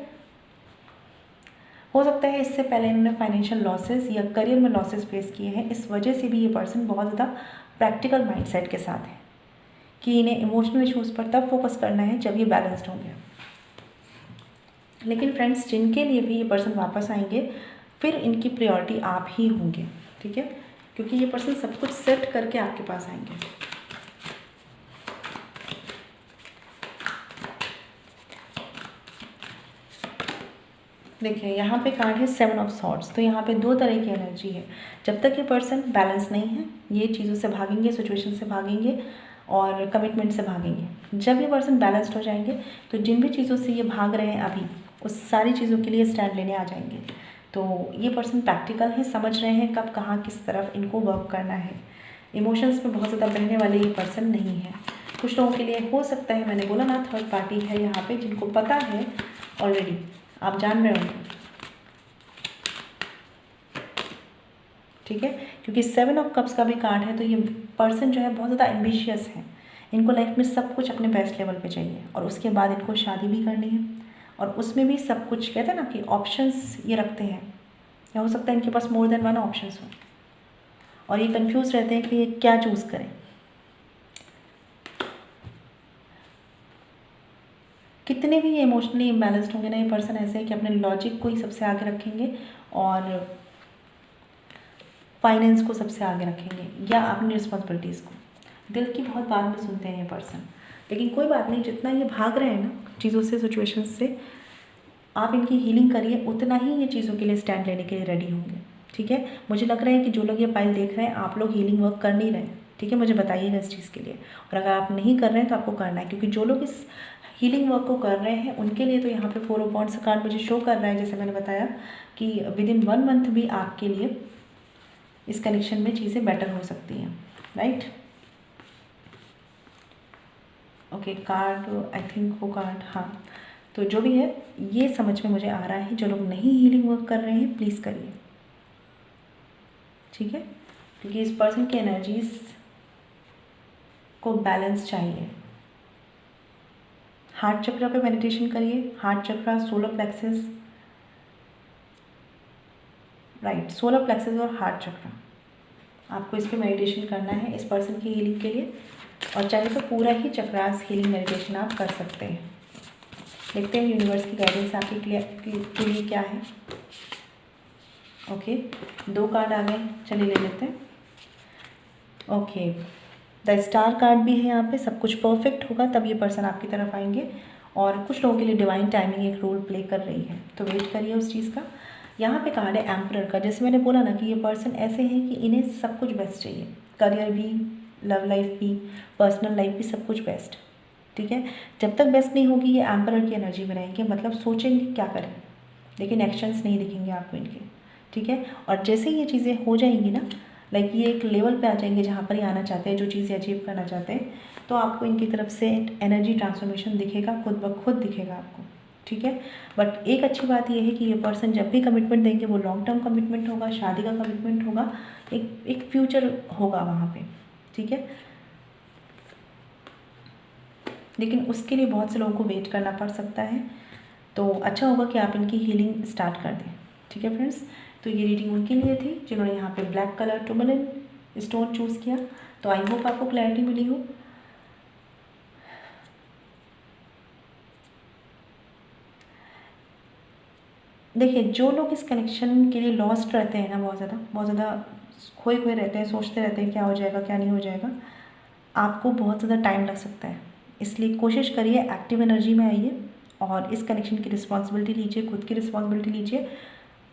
हो सकता है इससे पहले इन्होंने फाइनेंशियल लॉसेस या करियर में लॉसेस फेस किए हैं, इस वजह से भी ये पर्सन बहुत ज़्यादा प्रैक्टिकल माइंडसेट के साथ है कि इन्हें इमोशनल इश्यूज़ पर तब फोकस करना है जब ये बैलेंस्ड होंगे। लेकिन फ्रेंड्स, जिनके लिए भी ये पर्सन वापस आएंगे, फिर इनकी प्रायोरिटी आप ही होंगे, ठीक है, क्योंकि ये पर्सन सब कुछ सेट करके आपके पास आएंगे। देखिए यहाँ पे कार्ड है 7 ऑफ सॉर्ड्स। तो यहाँ पे 2 तरह की एनर्जी है। जब तक ये पर्सन बैलेंस नहीं है, ये चीज़ों से भागेंगे, सिचुएशन से भागेंगे और कमिटमेंट से भागेंगे। जब ये पर्सन बैलेंस्ड हो जाएंगे, तो जिन भी चीज़ों से ये भाग रहे हैं अभी, उस सारी चीज़ों के लिए स्टैंड लेने आ जाएंगे। तो ये पर्सन प्रैक्टिकल है, समझ रहे हैं कब कहाँ किस तरफ इनको वर्क करना है। इमोशंस में बहुत ज़्यादा बहने वाले ये पर्सन नहीं है। कुछ लोगों के लिए हो सकता है, मैंने बोला ना, थर्ड पार्टी है यहाँ पे, जिनको पता है ऑलरेडी, आप जान रहे होंगे, ठीक है, क्योंकि 7 ऑफ कप्स का भी कार्ड है। तो ये पर्सन जो है बहुत ज़्यादा एम्बिशियस है, इनको लाइफ में सब कुछ अपने बेस्ट लेवल पे चाहिए और उसके बाद इनको शादी भी करनी है, और उसमें भी सब कुछ, कहते हैं ना कि ऑप्शंस ये रखते हैं, या हो सकता है इनके पास मोर देन 1 ऑप्शंस हो और ये कंफ्यूज रहते हैं कि ये क्या चूज़ करें। कितने जितने भी ये इमोशनली इम्बैलेंस्ड होंगे ना, ये पर्सन ऐसे है कि अपने लॉजिक को ही सबसे आगे रखेंगे और फाइनेंस को सबसे आगे रखेंगे या अपनी रिस्पॉन्सिबिलिटीज़ को। दिल की बहुत बात में सुनते हैं ये पर्सन, लेकिन कोई बात नहीं, जितना ये भाग रहे हैं ना चीज़ों से, सिचुएशंस से, आप इनकी हीलिंग करिए, उतना ही ये चीज़ों के लिए स्टैंड लेने के लिए रेडी होंगे। ठीक है, मुझे लग रहा है कि जो लोग ये फाइल देख रहे हैं, आप लोग हीलिंग वर्क कर नहीं रहे हैं। ठीक है, मुझे बताइएगा इस चीज़ के लिए, और अगर आप नहीं कर रहे हैं तो आपको करना है, क्योंकि जो लोग इस हीलिंग वर्क को कर रहे हैं उनके लिए तो यहाँ पे 4 ऑफ वॉन्ड्स कार्ड मुझे शो कर रहा है, जैसे मैंने बताया कि विद इन 1 मंथ भी आपके लिए इस कनेक्शन में चीज़ें बेटर हो सकती हैं, right. Okay, card I think वो कार्ड, हाँ, तो जो भी है ये समझ में मुझे आ रहा है। जो लोग नहीं हीलिंग वर्क कर रहे हैं प्लीज़ करिए, ठीक है, क्योंकि इस पर्सन की एनर्जीज को बैलेंस चाहिए। हार्ट चक्र पे मेडिटेशन करिए, हार्ट चक्र, solar plexus, right, solar plexus और हार्ट चक्र, आपको इस पर मेडिटेशन करना है इस पर्सन की हीलिंग के लिए, और चाहे तो पूरा ही चक्रास हीलिंग मेडिटेशन आप कर सकते हैं। देखते हैं यूनिवर्स की गाइडेंस आपके के लिए क्या है। ओके, 2 कार्ड आ गए, चलिए ले लेते हैं। ओके, द स्टार कार्ड भी है यहाँ पे। सब कुछ परफेक्ट होगा तब ये पर्सन आपकी तरफ आएंगे, और कुछ लोगों के लिए डिवाइन टाइमिंग एक रोल प्ले कर रही है, तो वेट करिए उस चीज़ का। यहाँ पे कार्ड है एम्परर का। जैसे मैंने बोला ना कि ये पर्सन ऐसे हैं कि इन्हें सब कुछ बेस्ट चाहिए, करियर भी, लव लाइफ भी, पर्सनल लाइफ भी, सब कुछ बेस्ट। ठीक है, जब तक बेस्ट नहीं होगी ये एम्परर की एनर्जी में रहेंगे, मतलब सोचेंगे क्या करें, लेकिन एक्शंस नहीं दिखेंगे आपको इनके। ठीक है, और जैसे ये चीज़ें हो जाएंगी ना, लाइक ये एक लेवल पे आ जाएंगे जहाँ पर ये आना चाहते हैं, जो चीज़ें अचीव करना चाहते हैं, तो आपको इनकी तरफ से एनर्जी ट्रांसफॉर्मेशन दिखेगा, खुद ब खुद दिखेगा आपको। ठीक है, बट एक अच्छी बात यह है कि ये पर्सन जब भी कमिटमेंट देंगे वो लॉन्ग टर्म कमिटमेंट होगा, शादी का कमिटमेंट होगा, एक फ्यूचर होगा वहाँ पे। ठीक है, लेकिन उसके लिए बहुत से लोगों को वेट करना पड़ सकता है, तो अच्छा होगा कि आप इनकी हीलिंग स्टार्ट कर दें। ठीक है फ्रेंड्स, तो ये रीडिंग उनके लिए थी जिन्होंने यहाँ पे ब्लैक कलर टूर्मलिन स्टोन चूज़ किया। तो आई होप आपको क्लैरिटी मिली हो। देखिए, जो लोग इस कनेक्शन के लिए लॉस्ट रहते हैं ना, बहुत ज़्यादा खोए रहते हैं, सोचते रहते हैं क्या हो जाएगा क्या नहीं हो जाएगा, आपको बहुत ज़्यादा टाइम लग सकता है। इसलिए कोशिश करिए एक्टिव एनर्जी में आइए और इस कनेक्शन की रिस्पॉन्सिबिलिटी लीजिए, खुद की रिस्पॉन्सिबिलिटी लीजिए,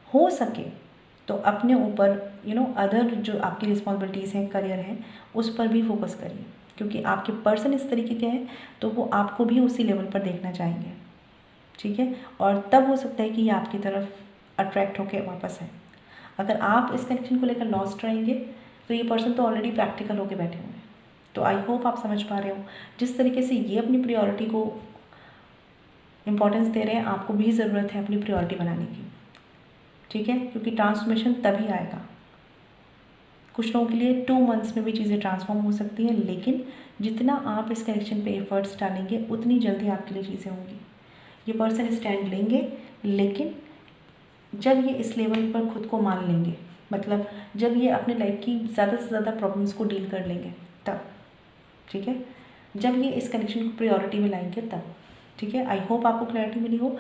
हो सके तो अपने ऊपर अदर जो आपकी रिस्पॉन्सिबिलिटीज़ हैं, करियर है, उस पर भी फोकस करिए, क्योंकि आपके पर्सन इस तरीके के हैं तो वो आपको भी उसी लेवल पर देखना चाहेंगे। ठीक है, और तब हो सकता है कि ये आपकी तरफ अट्रैक्ट होकर वापस आए। अगर आप इस कनेक्शन को लेकर लॉस्ट रहेंगे तो ये पर्सन तो ऑलरेडी प्रैक्टिकल होकर बैठे हुए हैं। तो आई होप आप समझ पा रहे हो, जिस तरीके से ये अपनी प्रायोरिटी को इम्पोर्टेंस दे रहे हैं, आपको भी ज़रूरत है अपनी प्रायोरिटी बनाने की। ठीक है, क्योंकि ट्रांसफॉर्मेशन तभी आएगा। कुछ लोगों के लिए 2 मंथ्स में भी चीज़ें ट्रांसफॉर्म हो सकती हैं, लेकिन जितना आप इस कनेक्शन पे एफर्ट्स डालेंगे उतनी जल्दी आपके लिए चीज़ें होंगी। ये पर्सन स्टैंड लेंगे, लेकिन जब ये इस लेवल पर खुद को मान लेंगे, मतलब जब ये अपने लाइफ की ज़्यादा से ज़्यादा प्रॉब्लम्स को डील कर लेंगे तब। ठीक है, जब ये इस कनेक्शन को प्रायोरिटी में लाएंगे तब। ठीक है, आई होप आपको क्लैरिटी मिली हो।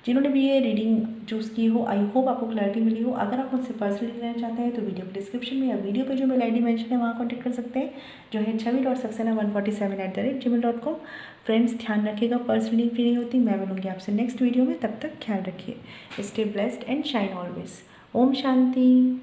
जिन्होंने भी ये रीडिंग चूज़ की हो, आई होप आपको क्लैरिटी मिली हो। अगर आप मुझसे पर्सनली लेना चाहते हैं तो वीडियो के डिस्क्रिप्शन में या वीडियो पे जो मेल ID मेंशन है वहाँ कॉन्टैक्ट कर सकते हैं, जो है chhavi.saxena147@gmail.com। फ्रेंड्स, ध्यान रखिएगा, पर्सनली फ्री नहीं होती। मैं मिलूँगी आपसे नेक्स्ट वीडियो में, तब तक ख्याल रखिए। Stay blessed and shine always. ओम शांति।